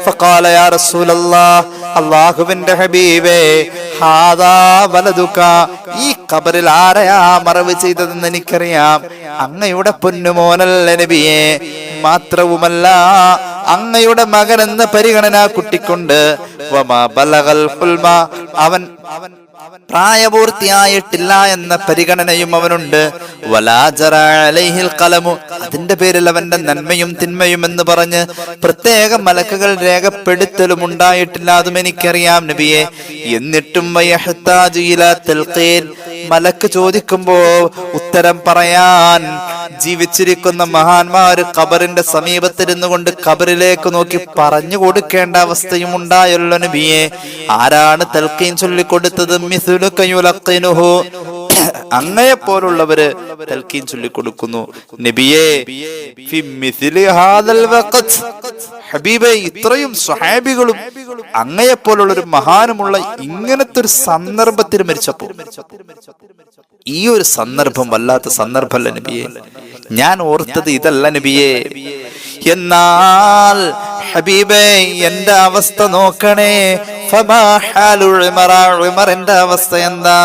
ഫഖാല യാ റസൂലല്ലാഹ്, അല്ലാഹുവിന്റെ ഹബീബേ, ഹാദാ വലദുക, ഈ ഖബറിൽ ആരെയാ മറവ് ചെയ്തതെന്ന് എനിക്കറിയാം. അങ്ങയുടെ പൊന്നുമോനല്ലേ നബിയെ. മാത്രവുമല്ല, അങ്ങയുടെ മകൻ എന്ന പരിഗണന കുട്ടിക്കൊണ്ട് വമാ ബലഗൽ ഹുൽമ, അവൻ പ്രായപൂർത്തിയായിട്ടില്ല എന്ന പരിഗണനയും അവനുണ്ട്. വലാ ജറാ അലൈഹിൽ ഖലമു, അതിന്റെ പേരിൽ അവന്റെ നന്മയും തിന്മയും എന്ന് പറഞ്ഞ് പ്രത്യേക മലക്കുകൾ രേഖപ്പെടുത്തലും ഉണ്ടായിട്ടില്ല. അതും എനിക്കറിയാം നബിയെ. എന്നിട്ടും വയഹ്താജു ഇലാ തൽഖീൻ, മലക്ക് ചോദിക്കുമ്പോ ഉത്തരം പറയാൻ ജീവിച്ചിരിക്കുന്ന മഹാന്മാര് ഖബറിന്റെ സമീപത്തിരുന്നു കൊണ്ട് ഖബറിലേക്ക് നോക്കി പറഞ്ഞു കൊടുക്കേണ്ട അവസ്ഥയും ഉണ്ടായല്ലോ നബിയെ. ആരാണ് തൽഖീൻ ചൊല്ലിക്കൊടുത്തത്? മിസ്ലുക യുലഖിനുഹു, അങ്ങയെപ്പോലുള്ളവര് തൽഖീൻ ചൊല്ലിക്കൊടുക്കുന്നു നബിയെ. ഫി മിസ്ലി ഹാദൽ വഖത്, ഹബീബേ, ഇത്രയും സ്വഹാബികളും അങ്ങയെപ്പോലുള്ള ഒരു മഹാനുമുള്ള ഇങ്ങനത്തെ ഒരു സന്ദർഭത്തിൽ മരിച്ചപ്പോ, ഈ ഒരു സന്ദർഭം വല്ലാത്ത സന്ദർഭമല്ല നബിയെ. ഞാൻ ഓർത്തത് ഇതല്ല നബിയെ. എന്നാൽ ഹബീബേ, എന്റെ അവസ്ഥ നോക്കണേ. ഫമാ ഹാലു ഉമറ, ഉമറിന്റെ അവസ്ഥ എന്താ?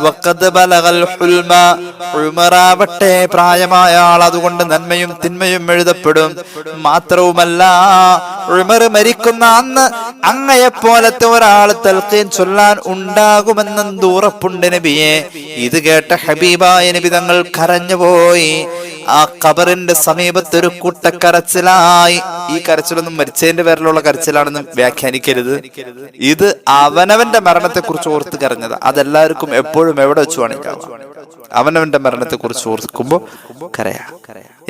വഖദ് ബലഗൽ ഹുൽമ, ഉമറാവട്ടെ പ്രായമായ ആൾ, അതുകൊണ്ട് നന്മയും തിന്മയും എഴുതപ്പെടും. മാത്രവുമല്ല, ഉമർ മരിക്കുന്ന അന്ന് അങ്ങയെപ്പോലത്തെ ഒരാൾ തൽഖീൻ ചൊല്ലാൻ ഉണ്ടാകുമെന്നെന്ത് ഉറപ്പുണ്ട് നബിയെ. ഇത് കേട്ട ഹബീബായ നബി തങ്ങൾ കരഞ്ഞുപോയി. ആ ഖബറിന്റെ സമീപത്ത് ഒരു കൂട്ടക്കരച്ചിലായി. ഈ കരച്ചിലൊന്നും മരിച്ചതിന്റെ പേരിലുള്ള കരച്ചിലാണെന്ന് വ്യാഖ്യാനിക്കരുത്. ഇത് അവനവന്റെ മരണത്തെ കുറിച്ച് ഓർത്ത് കരഞ്ഞത്. അതെല്ലാവർക്കും എപ്പോഴും എവിടെ വെച്ച് വേണിക്കാവാം. അവനവന്റെ മരണത്തെ കുറിച്ച് ഓർക്കുമ്പോ കരയാ.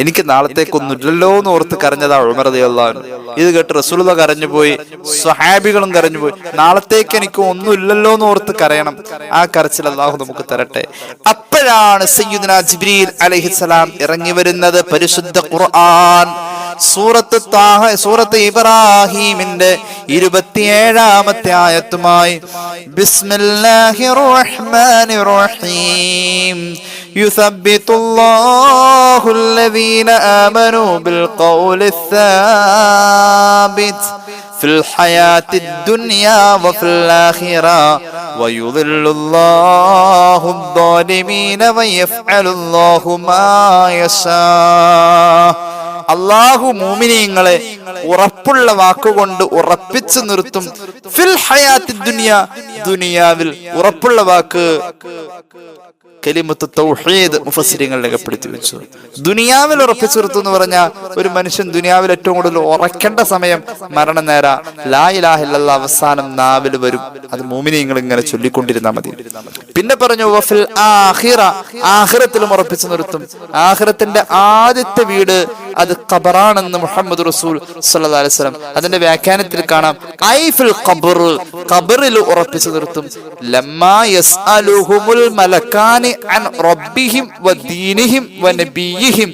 എനിക്ക് നാളത്തേക്കൊന്നുമില്ലല്ലോ എന്ന് ഓർത്ത് കരഞ്ഞതാ ഉമർ റളിയല്ലാഹു അൻഹു. ഇത് കേട്ട് റസൂലുള്ളാഹി കരഞ്ഞുപോയി, സ്വഹാബികളും കരഞ്ഞുപോയി. നാളത്തേക്ക് എനിക്ക് ഒന്നുമില്ലല്ലോ എന്ന് ഓർത്ത് കരയണം. ആ കരച്ചിൽ അല്ലാഹു നമുക്ക് തരട്ടെ. അപ്പോഴാണ് സയ്യിദുനാ ജിബ്രീൽ അലൈഹിസ്സലാം ഇറങ്ങി വരുന്നത്. പരിശുദ്ധ ഖുർആൻ സൂറത്ത് ഇബ്രാഹീമിന്റെ 27-ാമത്തെ ആയത്തുമായി, ബിസ്മില്ലാഹിർ റഹ്മാനിർ റഹീം, യുസബ്ബിതുല്ലാഹുൽ ലദീന ആമനൂ ബിൽ ഖൗലിസ് സാബിത് ഫിൽ ഹയാത്തിദ് ദുനിയാ വഫിൽ ആഖിറ വയുദില്ലുല്ലാഹു അദ്ദാലിമീന വയഫ്അലുല്ലാഹു മാ യശാ. അല്ലാഹു മുഅ്മിനീങ്ങളെ ഉറപ്പുള്ള വാക്കുകൊണ്ട് ഉറപ്പിച്ചു നിർത്തും. ഫിൽ ഹയാത്തി ദുനിയ, ദുനിയാവിൽ. ഉറപ്പുള്ള വാക്ക് കലിമത്ത് തൗഹീദ് മുഫസ്സിരിങ്ങൾ രേഖപ്പെടുത്തി വെച്ചു. ദുനിയാവിൽ ഉറപ്പിച്ചു നിർത്തും എന്ന് പറഞ്ഞാൽ, ഒരു മനുഷ്യൻ ദുനിയാവിൽ ഏറ്റവും കൂടുതൽ ഉറക്കേണ്ട സമയം മരണനേര. ലാ ഇലാഹ ഇല്ലല്ലാഹ് അവസാനം നാവിൽ വരും. അത് മുഅ്മിനീങ്ങൾ ഇങ്ങനെ ചൊല്ലിക്കൊണ്ടിരുന്നാൽ മതി. പിന്നെ പറഞ്ഞു വഫിൽ ആഖിറ, ആഖിറത്തിലും ഉറപ്പിച്ചു നിർത്തും. ആഖിറത്തിന്റെ ആദ്യത്തെ വീട് അത് ഖബറാണെന്ന് മുഹമ്മദ് റസൂൽ സ്വല്ലല്ലാഹു അലൈഹി വസല്ലം അതിന്റെ വ്യാഖ്യാനത്തിൽ കാണാം. ഐ ഫിൽ ഖബർ, ഖബറിൽ ഉറപ്പിച്ചു നിർത്തും. ലമ്മാ യസ്അലുഹുൽ മലക്കാനി അൻ റബ്ബിഹിം വദീനിഹിം വനബിയിഹിം,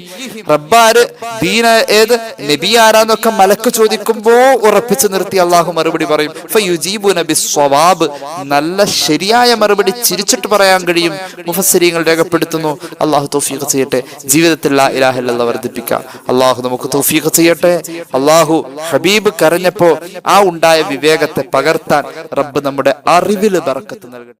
റബ്ബാര് ദീന ഏത് നബി ആരാന്നൊക്കെ മലക്ക് ചോദിക്കുമ്പോ ഉറപ്പിച്ചു നിർത്തി അള്ളാഹു മറുപടി പറയും. ഫയുജീബുന ബിസ്സവാബ്, നല്ല ശരിയായ മറുപടി ചിരിച്ചിട്ട് പറയാൻ കഴിയും. മുഫസ്സിരീങ്ങൾ രേഖപ്പെടുത്തുന്നു. അള്ളാഹു തൗഫീഖ് ചെയ്യട്ടെ. ജീവിതത്തിൽ ലാ ഇലാഹ ഇല്ലല്ലാഹ് വർദ്ധിപ്പിക്കാം. അള്ളാഹു നമുക്ക് തൗഫീഖ് ചെയ്യട്ടെ. അള്ളാഹു ഹബീബ് കരഞ്ഞപ്പോ ആ ഉണ്ടായ വിവേകത്തെ പകർത്താൻ റബ്ബ് നമ്മുടെ അറിവിൽ ബറക്കത്ത് നൽകട്ടെ.